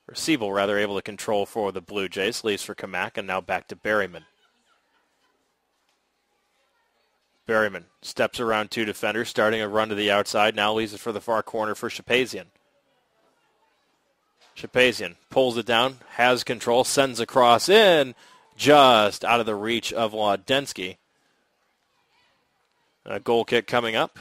Speaker 1: able to control for the Blue Jays. Leaves for Kamak, and now back to Berryman. Berryman steps around two defenders, starting a run to the outside. Now leaves it for the far corner for Shapazian. Shapazian pulls it down, has control, sends a cross in, just out of the reach of Wadensky. A goal kick coming up.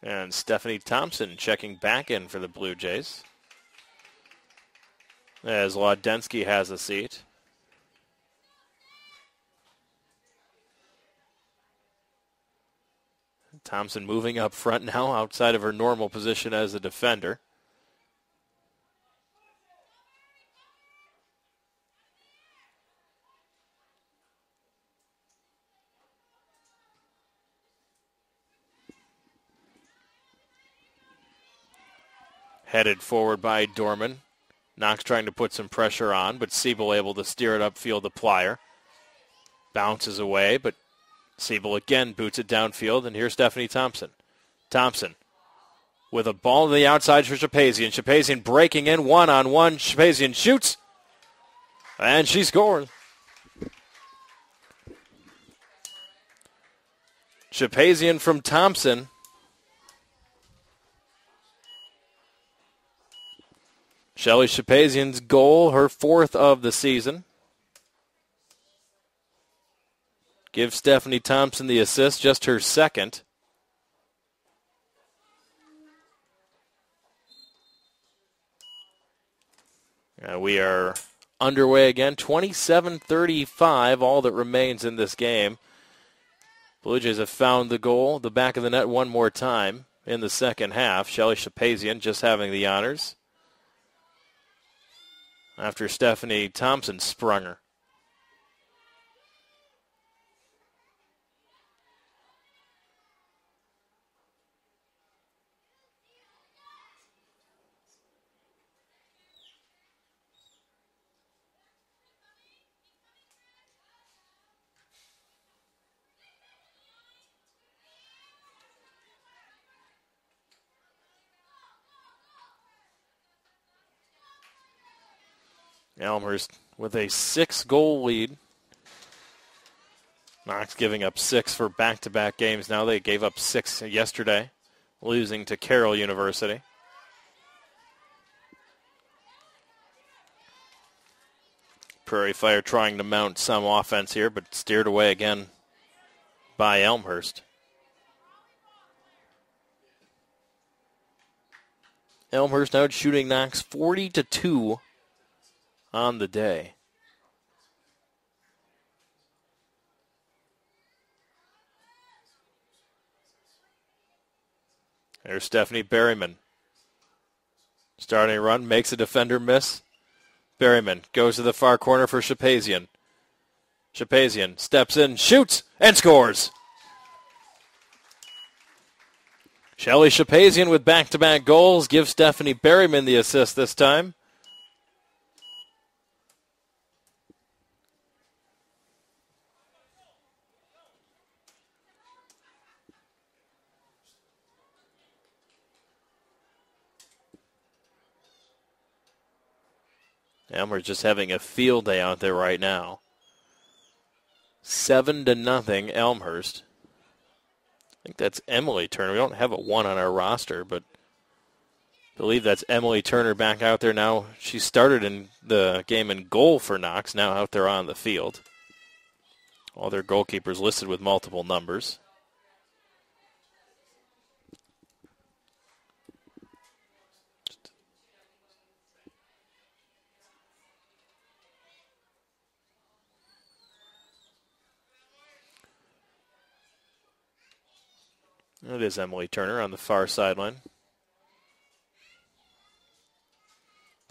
Speaker 1: And Stephanie Thompson checking back in for the Blue Jays, as Wadensky has a seat. Thompson moving up front now outside of her normal position as a defender. Headed forward by Dorman. Knox trying to put some pressure on, but Siebel able to steer it upfield to Plyer. Bounces away, but Siebel again boots it downfield, and here's Stephanie Thompson. Thompson with a ball to the outside for Shapazian. Shapazian breaking in one-on-one. Shapazian shoots, and she scores. Shapazian from Thompson. Shelly Shapazian's goal, her 4th of the season. Gives Stephanie Thompson the assist, just her 2nd. We are underway again, 27-35, all that remains in this game. Blue Jays have found the goal, the back of the net one more time in the second half. Shelly Shapazian just having the honors after Stephanie Thompson sprung her. Elmhurst with a 6-goal lead. Knox giving up 6 for back-to-back games now. They gave up 6 yesterday, losing to Carroll University. Prairie Fire trying to mount some offense here, but steered away again by Elmhurst. Elmhurst now shooting Knox 40-2 on the day. There's Stephanie Berryman. Starting a run, makes a defender miss. Berryman goes to the far corner for Shapazian. Shapazian steps in, shoots, and scores. Shelly Shapazian with back-to-back goals gives Stephanie Berryman the assist this time. Elmhurst just having a field day out there right now. 7-0 Elmhurst. I think that's Emily Turner. We don't have a 1 on our roster, but I believe that's Emily Turner back out there now. She started in the game in goal for Knox, now out there on the field. All their goalkeepers listed with multiple numbers. It is Emily Turner on the far sideline.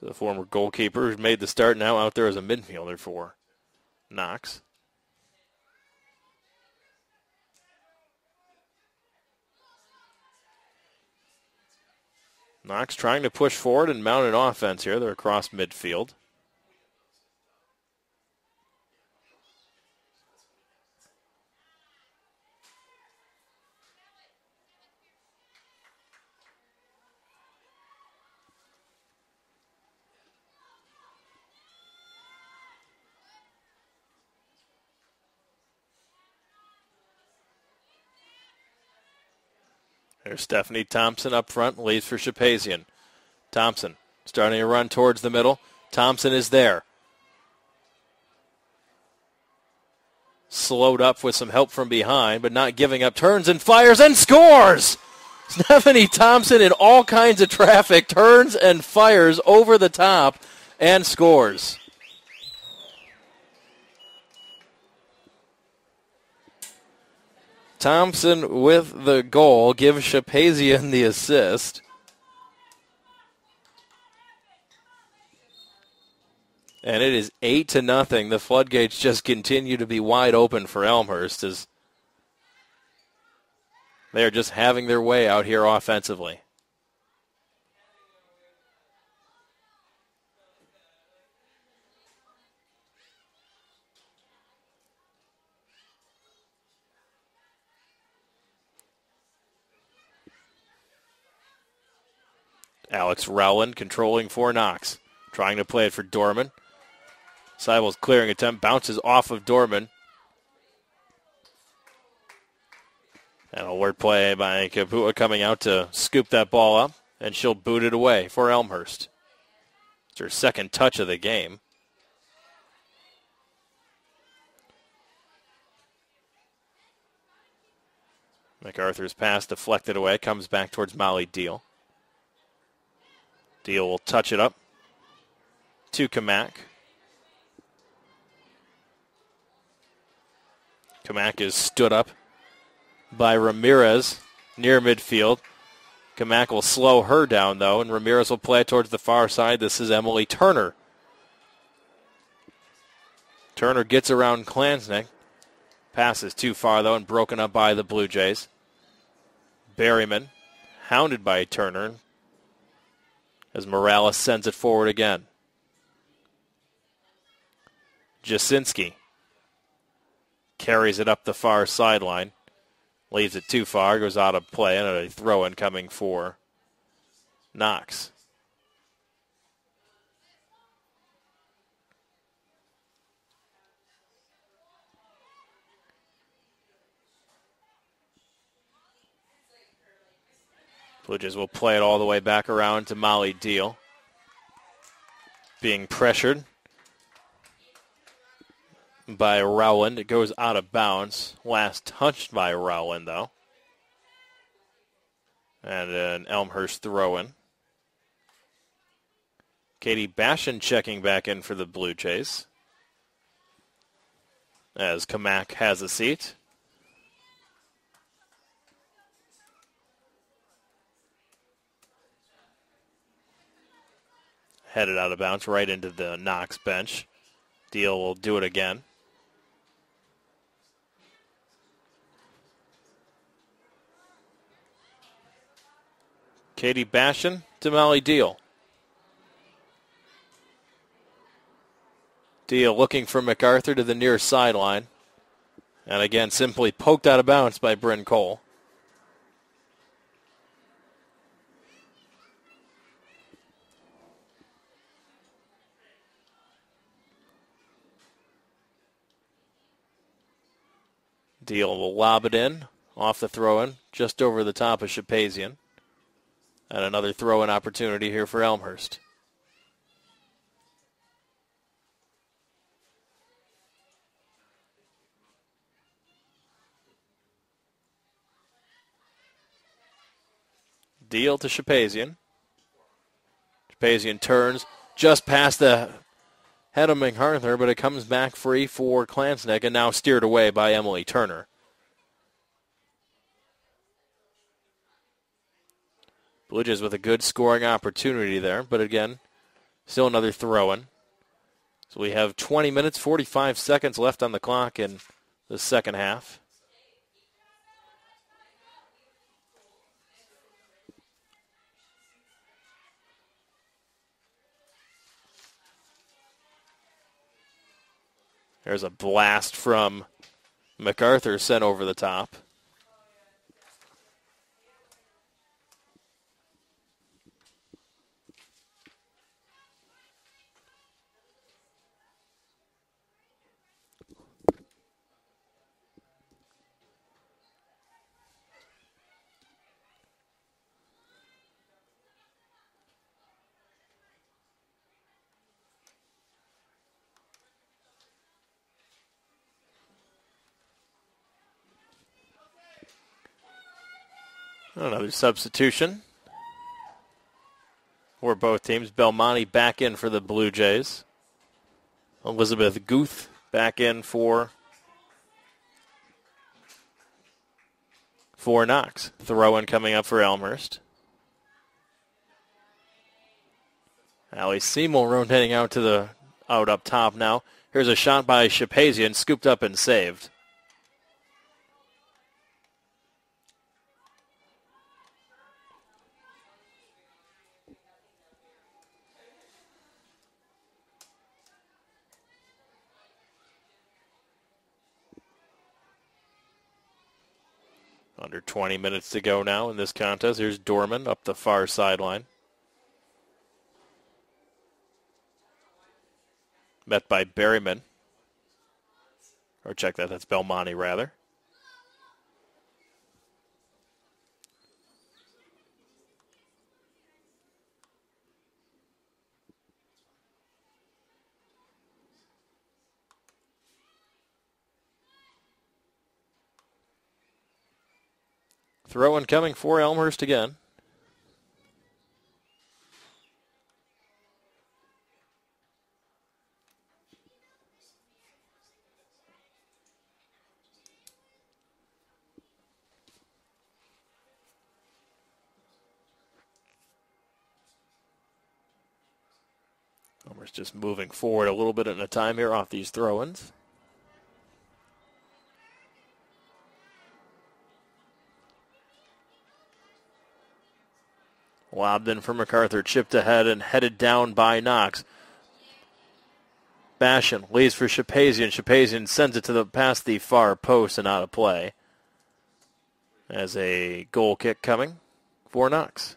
Speaker 1: The former goalkeeper who made the start, now out there as a midfielder for Knox. Knox trying to push forward and mount an offense here. They're across midfield. There's Stephanie Thompson up front, leads for Shapazian. Thompson starting to run towards the middle. Thompson is there. Slowed up with some help from behind, but not giving up. Turns and fires and scores! Stephanie Thompson in all kinds of traffic turns and fires over the top and scores. Thompson with the goal gives Shapazian the assist. And it is 8-0. The floodgates just continue to be wide open for Elmhurst as they are just having their way out here offensively. Alex Rowland controlling for Knox. Trying to play it for Dorman. Seibel's clearing attempt bounces off of Dorman. And a word play by Kapua coming out to scoop that ball up, and she'll boot it away for Elmhurst. It's her second touch of the game. MacArthur's pass deflected away, comes back towards Molly Deal. Deal will touch it up to Kamak. Kamak is stood up by Ramirez near midfield. Kamak will slow her down, though, and Ramirez will play it towards the far side. This is Emily Turner. Turner gets around Klansnick. Passes too far, though, and broken up by the Blue Jays. Berryman, hounded by Turner, as Morales sends it forward again. Jasinski carries it up the far sideline. Leaves it too far, goes out of play, and a throw-in coming for Knox. Blue Jays will play it all the way back around to Molly Deal. Being pressured by Rowland. It goes out of bounds. Last touched by Rowland, though. And an Elmhurst throw-in. Katie Bashan checking back in for the Blue Jays, as Kamak has a seat. Headed out of bounds right into the Knox bench. Deal will do it again. Katie Bashan to Molly Deal. Deal looking for MacArthur to the near sideline. And again, simply poked out of bounds by Bryn Cole. Deal will lob it in, off the throw-in, just over the top of Shapazian. And another throw-in opportunity here for Elmhurst. Deal to Shapazian. Shapazian turns just past the head of MacArthur, but it comes back free for Klansnick and now steered away by Emily Turner. Blue Jays with a good scoring opportunity there, but again, still another throw-in. So we have 20 minutes, 45 seconds left on the clock in the second half. There's a blast from MacArthur sent over the top. Another substitution for both teams. Belmonte back in for the Blue Jays. Elizabeth Guth back in for Knox. Throw-in coming up for Elmhurst. Allie Seymour rotating out up top now. Here's a shot by Shapazian, scooped up and saved. Under 20 minutes to go now in this contest. Here's Dorman up the far sideline. met by Berryman. Or check that, that's Belmonte rather. Throw-in coming for Elmhurst again. Elmhurst just moving forward a little bit at a time here off these throw-ins. Lobbed in for MacArthur, chipped ahead and headed down by Knox. Bashan leaves for Shapazian. Shapazian sends it past the far post and out of play. As a goal kick coming for Knox.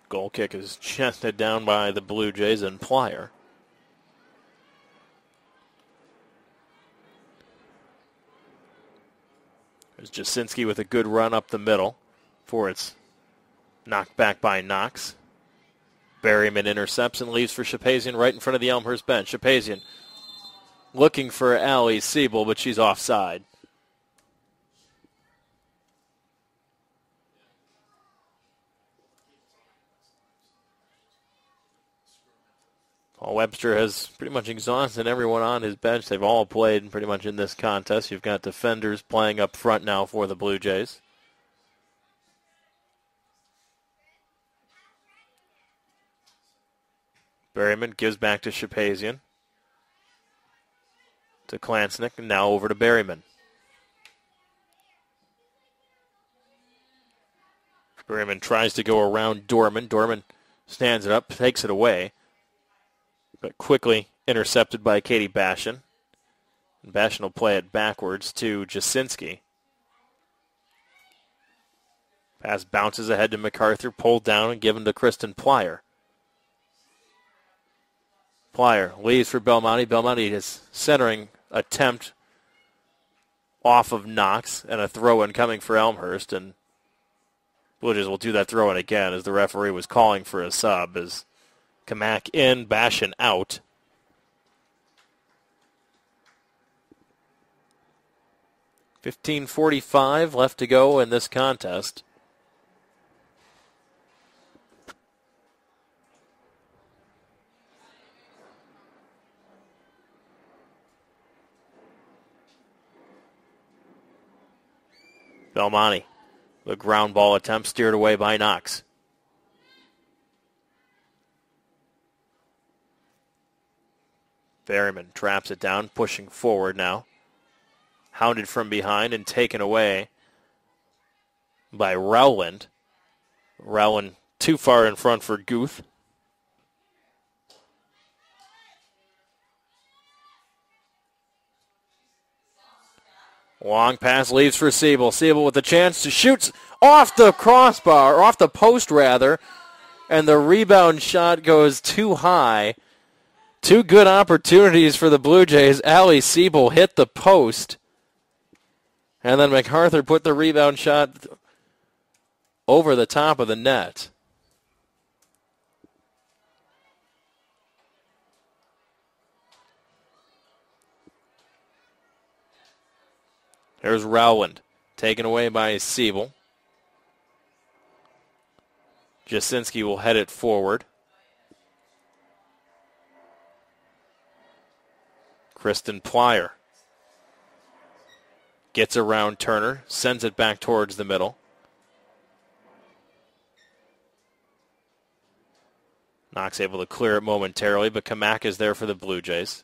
Speaker 1: Goal kick is chested down by the Blue Jays and Plyer. There's Jasinski with a good run up the middle for its knocked back by Knox. Berryman intercepts and leaves for Shapazian right in front of the Elmhurst bench. Shapazian looking for Allie Siebel, but she's offside. Paul Webster has pretty much exhausted everyone on his bench. They've all played pretty much in this contest. You've got defenders playing up front now for the Blue Jays. Berryman gives back to Shapazian. To Klansnick, and now over to Berryman. Berryman tries to go around Dorman. Dorman stands it up, takes it away, but quickly intercepted by Katie Bashan. And Bashan will play it backwards to Jasinski. Pass bounces ahead to MacArthur, pulled down and given to Kristen Plyer. Plyer leaves for Belmonte. Belmonte is centering attempt off of Knox and a throw-in coming for Elmhurst. And Blue Jays will do that throw-in again as the referee was calling for a sub as Kamak in, Bashan out. .45 left to go in this contest. Belmonte, the ground ball attempt steered away by Knox. Berryman traps it down, pushing forward now. Hounded from behind and taken away by Rowland. Rowland too far in front for Guth. Long pass leaves for Siebel. Siebel with the chance to shoot off the crossbar, or off the post rather, and the rebound shot goes too high. Two good opportunities for the Blue Jays. Allie Siebel hit the post. And then MacArthur put the rebound shot over the top of the net. There's Rowland, taken away by Siebel. Jasinski will head it forward. Kristen Plyer gets around Turner, sends it back towards the middle. Knox able to clear it momentarily, but Kamak is there for the Blue Jays.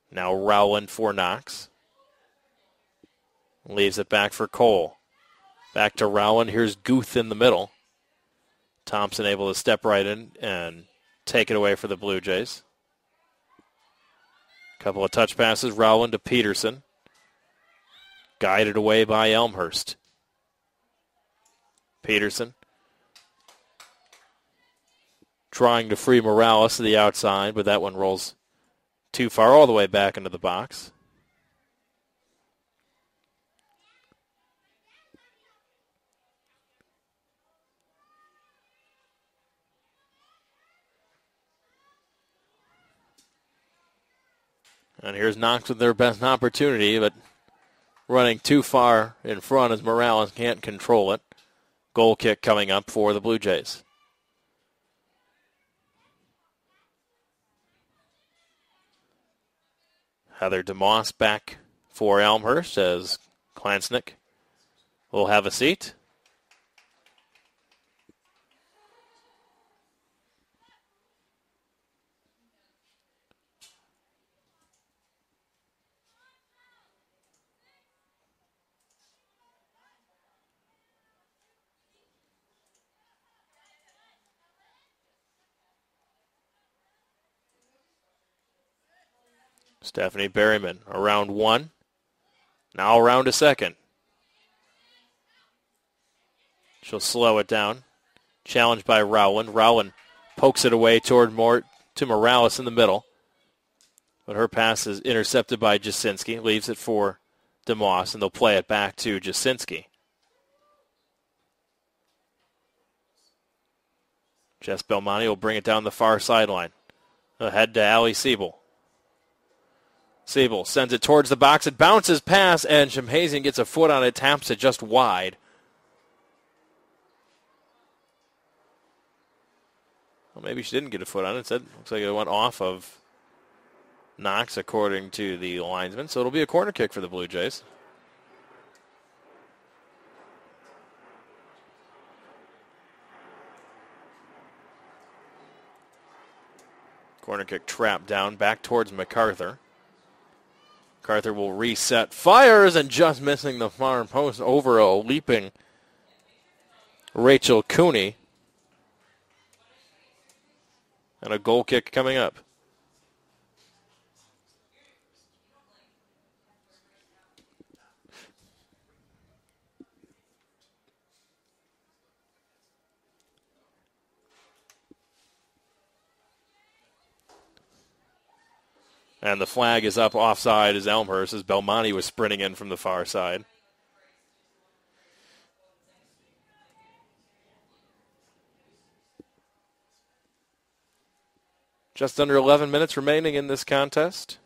Speaker 1: Now Rowland for Knox. Leaves it back for Cole. Back to Rowland. Here's Guth in the middle. Thompson able to step right in and take it away for the Blue Jays. Couple of touch passes. Rowland to Peterson. Guided away by Elmhurst. Peterson trying to free Morales to the outside, but that one rolls too far all the way back into the box. And here's Knox with their best opportunity, but running too far in front as Morales can't control it. Goal kick coming up for the Blue Jays. Heather DeMoss back for Elmhurst as Klansnick will have a seat. Stephanie Berryman around one. Now around a second. She'll slow it down. Challenged by Rowland. Rowland pokes it away toward to Morales in the middle. But her pass is intercepted by Jasinski. Leaves it for DeMoss, and they'll play it back to Jasinski. Jess Belmonte will bring it down the far sideline. Ahead to Allie Siebel. Siebel sends it towards the box. It bounces past, and Shamhazian gets a foot on it, taps it just wide. Well, maybe she didn't get a foot on it. It looks like it went off of Knox, according to the linesman. So it'll be a corner kick for the Blue Jays. Corner kick trapped down, back towards MacArthur. MacArthur will reset, fires, and just missing the far post over a leaping Rachel Cooney. And a goal kick coming up. And the flag is up offside as Elmhurst, as Belmonte was sprinting in from the far side. Just under 11 minutes remaining in this contest.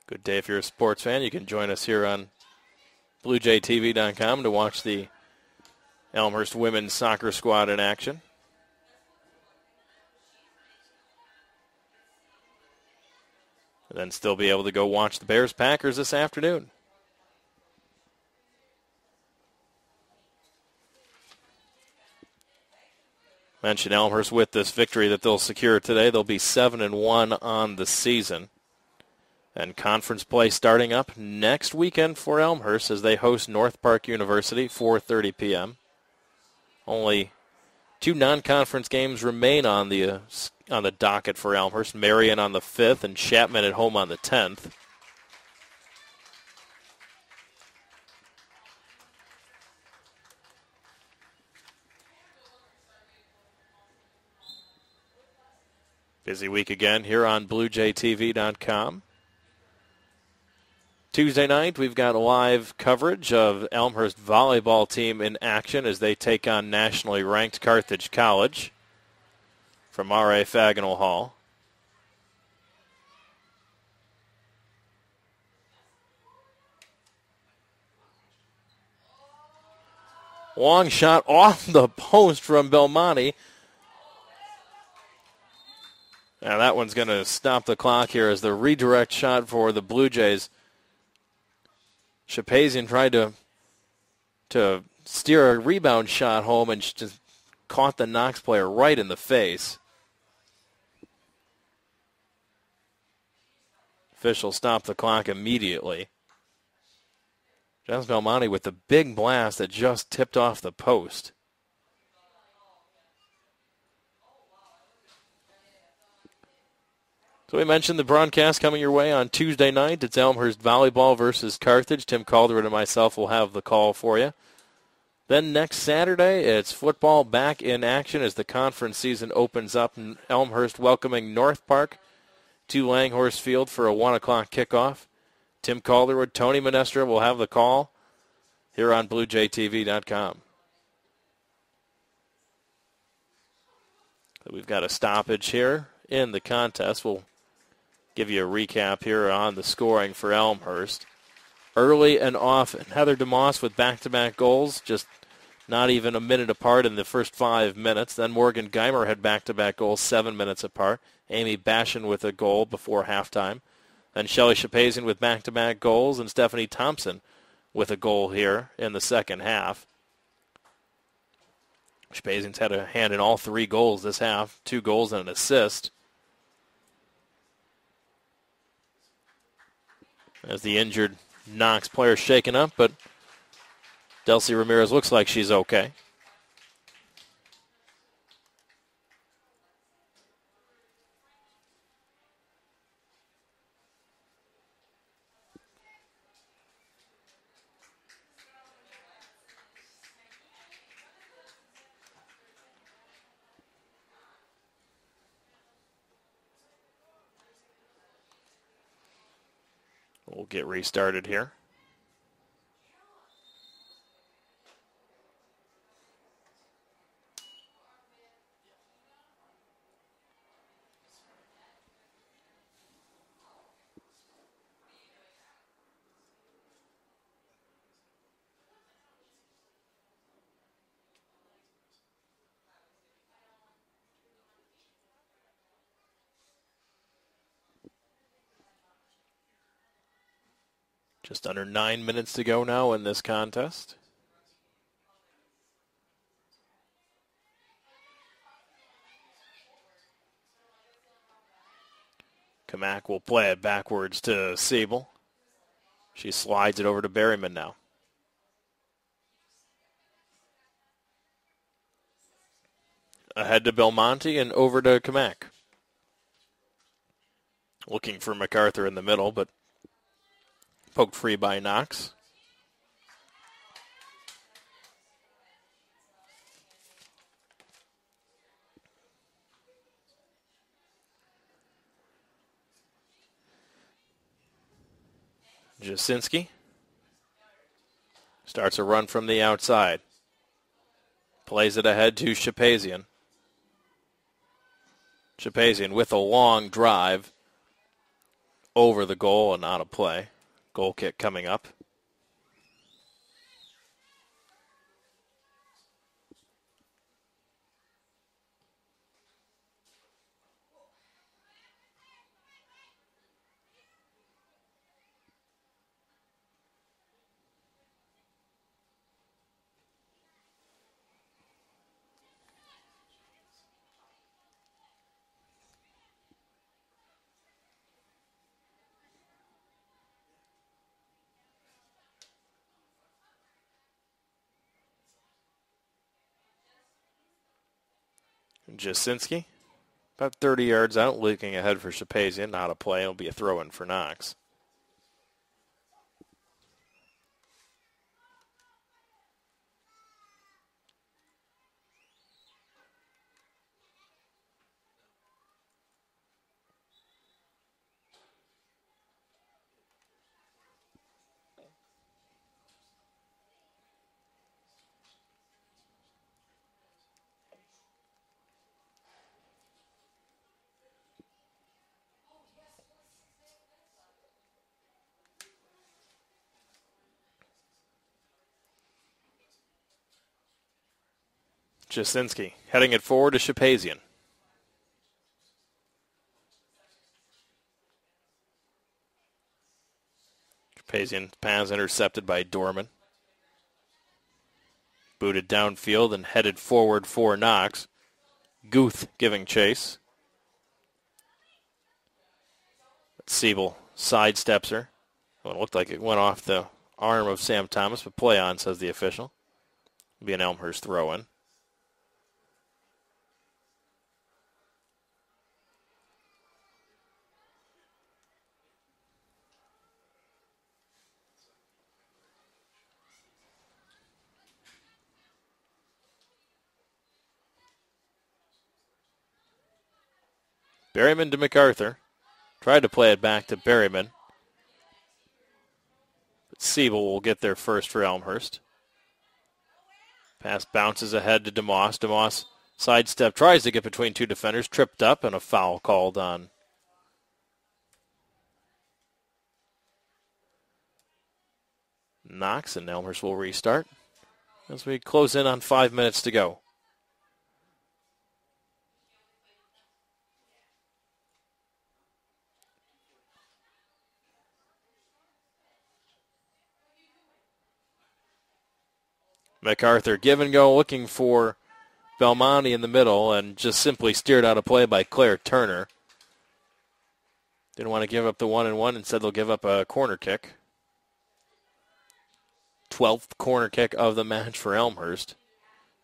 Speaker 1: Good day if you're a sports fan. You can join us here on BlueJayTV.com to watch the Elmhurst women's soccer squad in action. And then still be able to go watch the Bears-Packers this afternoon. Mention Elmhurst with this victory that they'll secure today. They'll be 7-1 on the season. And conference play starting up next weekend for Elmhurst as they host North Park University, 4:30 p.m. Only two non-conference games remain on the docket for Elmhurst. Marion on the 5th and Chapman at home on the 10th. Busy week again here on BlueJayTV.com. Tuesday night, we've got live coverage of Elmhurst volleyball team in action as they take on nationally ranked Carthage College from R.A. Faginal Hall. Long shot off the post from Belmonte. Now that one's going to stop the clock here as the redirect shot for the Blue Jays. Shapazian tried to steer a rebound shot home and just caught the Knox player right in the face. Official stopped the clock immediately. Jens Belmonte with the big blast that just tipped off the post. So we mentioned the broadcast coming your way on Tuesday night. It's Elmhurst Volleyball versus Carthage. Tim Calderon and myself will have the call for you. Then next Saturday, it's football back in action as the conference season opens up. Elmhurst welcoming North Park to Langhorse Field for a 1 o'clock kickoff. Tim Calderwood, Tony Minestra will have the call here on BlueJayTV.com. So we've got a stoppage here in the contest. We'll give you a recap here on the scoring for Elmhurst. Early and often, Heather DeMoss with back-to-back goals, just not even a minute apart in the first 5 minutes. Then Morgan Geimer had back-to-back goals 7 minutes apart. Amy Bashan with a goal before halftime. Then Shelley Shapazian with back-to-back goals, and Stephanie Thompson with a goal here in the second half. Shapazian's had a hand in all 3 goals this half, 2 goals and an assist. As the injured Knox player shaken up, but Delcy Ramirez looks like she's okay. We'll get restarted here. Just under 9 minutes to go now in this contest. Kamak will play it backwards to Siebel. She slides it over to Berryman now. Ahead to Belmonte and over to Kamak. Looking for MacArthur in the middle, but poked free by Knox. Jasinski starts a run from the outside. Plays it ahead to Shapazian. Shapazian with a long drive over the goal and out of play. Goal kick coming up. Jasinski, about 30 yards out, looking ahead for Shapazian. Not a play. It'll be a throw-in for Knox. Jasinski heading it forward to Shapazian. Shapazian pass intercepted by Dorman. Booted downfield and headed forward for Knox. Guth giving chase. Siebel sidesteps her. Well, it looked like it went off the arm of Sam Thomas, but play on, says the official. It'll be an Elmhurst throw-in. Berryman to MacArthur. Tried to play it back to Berryman. But Siebel will get there first for Elmhurst. Pass bounces ahead to DeMoss. DeMoss sidestep, tries to get between two defenders, tripped up, and a foul called on Knox, and Elmhurst will restart as we close in on 5 minutes to go. MacArthur give and go, looking for Belmonte in the middle, and just simply steered out of play by Claire Turner. Didn't want to give up the 1-and-1. Instead, they'll give up a corner kick. 12th corner kick of the match for Elmhurst,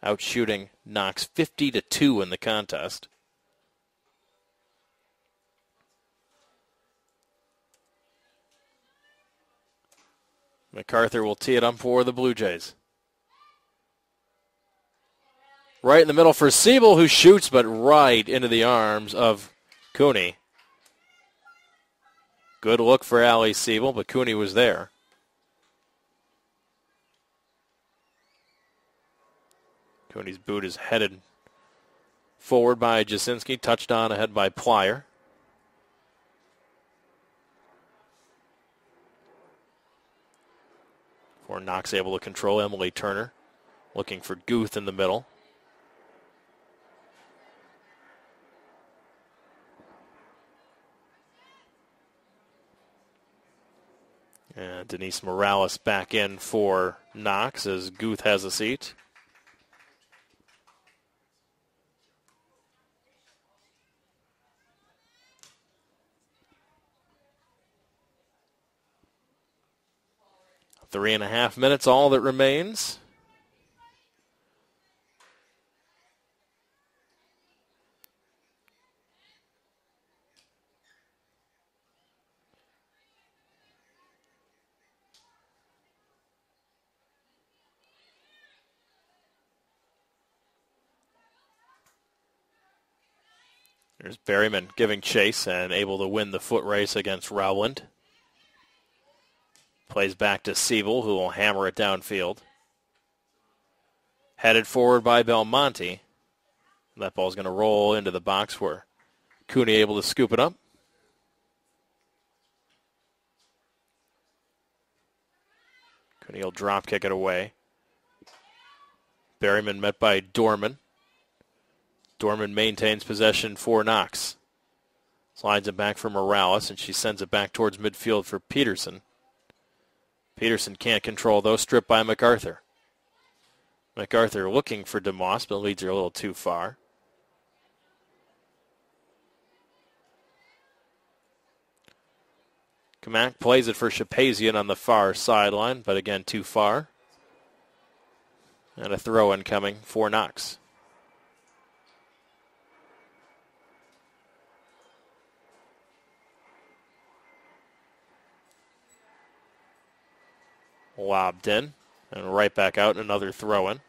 Speaker 1: outshooting Knox 50-2 in the contest. MacArthur will tee it up for the Blue Jays. Right in the middle for Siebel, who shoots, but right into the arms of Cooney. Good look for Allie Siebel, but Cooney was there. Cooney's boot is headed forward by Jasinski, touched on ahead by Plyer. For Knox able to control Emily Turner, looking for Guth in the middle. And Denise Morales back in for Knox as Guth has a seat. Three and a half minutes, all that remains. There's Berryman giving chase and able to win the foot race against Rowland. Plays back to Siebel, who will hammer it downfield. Headed forward by Belmonte. That ball's going to roll into the box where Cooney able to scoop it up. Cooney will drop kick it away. Berryman met by Dorman. Dorman maintains possession for Knox. Slides it back for Morales, and she sends it back towards midfield for Peterson. Peterson can't control, though, stripped by MacArthur. MacArthur looking for DeMoss, but leads her a little too far. Kamak plays it for Shapazian on the far sideline, but again too far. And a throw-in coming for Knox. Lobbed in, and right back out, another throw-in.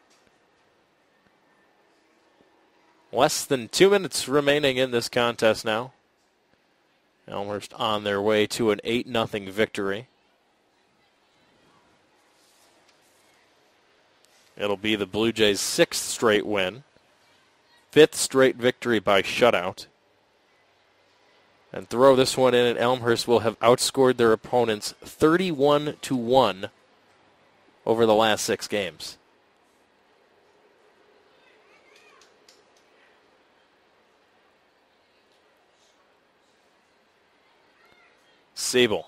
Speaker 1: Less than 2 minutes remaining in this contest now. Elmhurst on their way to an 8-0 victory. It'll be the Blue Jays' 6th straight win, 5th straight victory by shutout. And throw this one in, and Elmhurst will have outscored their opponents 31-1 over the last 6 games. Siebel.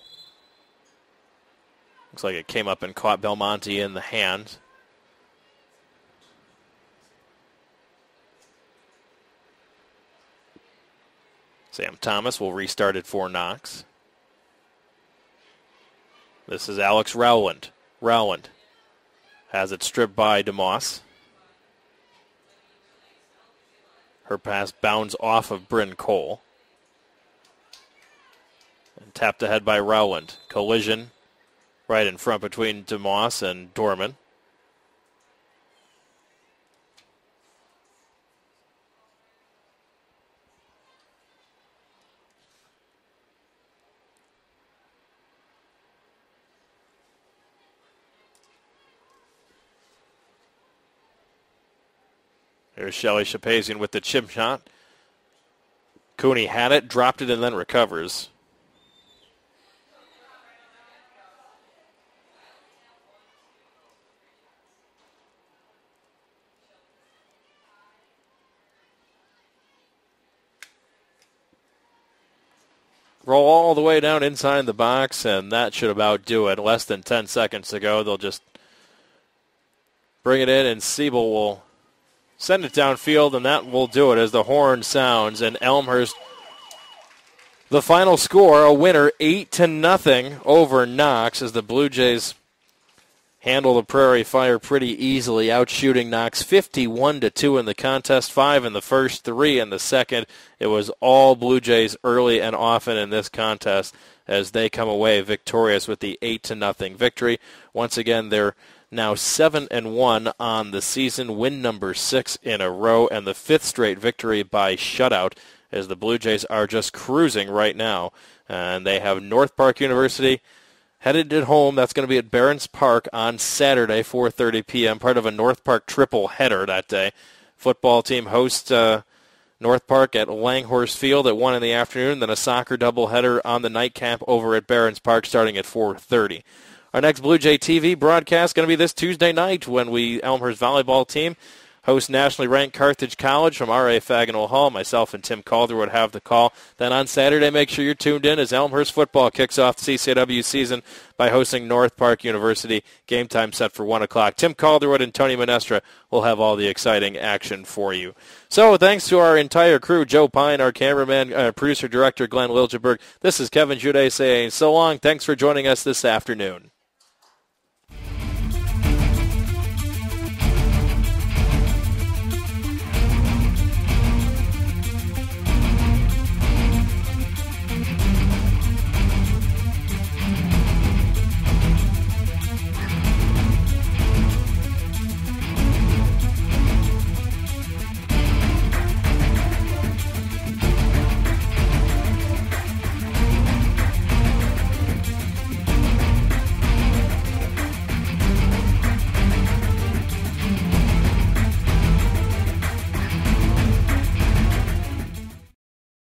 Speaker 1: Looks like it came up and caught Belmonte in the hand. Sam Thomas will restart it for Knox. This is Alex Rowland. Rowland has it stripped by DeMoss. Her pass bounds off of Bryn Cole. And tapped ahead by Rowland. Collision right in front between DeMoss and Dorman. Here's Shelly Shapazian with the chip shot. Cooney had it, dropped it, and then recovers. Roll all the way down inside the box, and that should about do it. Less than 10 seconds to go. They'll just bring it in, and Siebel will send it downfield, and that will do it as the horn sounds. And Elmhurst, the final score, a winner 8-0 over Knox, as the Blue Jays handle the Prairie Fire pretty easily, outshooting Knox 51-2 in the contest, 5 in the first, 3 in the second. It was all Blue Jays early and often in this contest as they come away victorious with the 8-0 victory. Once again, they're now 7-1 on the season, win number 6 in a row, and the 5th straight victory by shutout, as the Blue Jays are just cruising right now. And they have North Park University headed at home. That's going to be at Barons Park on Saturday, 4:30 p.m., part of a North Park triple header that day. Football team hosts North Park at Langhorse Field at 1 in the afternoon, then a soccer doubleheader on the nightcap over at Barons Park starting at 4:30. Our next Blue Jay TV broadcast is going to be this Tuesday night when Elmhurst volleyball team, host nationally ranked Carthage College from R.A. Fagenal Hall. Myself and Tim Calderwood have the call. Then on Saturday, make sure you're tuned in as Elmhurst football kicks off the CCW season by hosting North Park University. Game time set for 1 o'clock. Tim Calderwood and Tony Menestra will have all the exciting action for you. So thanks to our entire crew, Joe Pine, our cameraman, producer-director Glenn Liljeberg. This is Kevin Jude saying so long. Thanks for joining us this afternoon.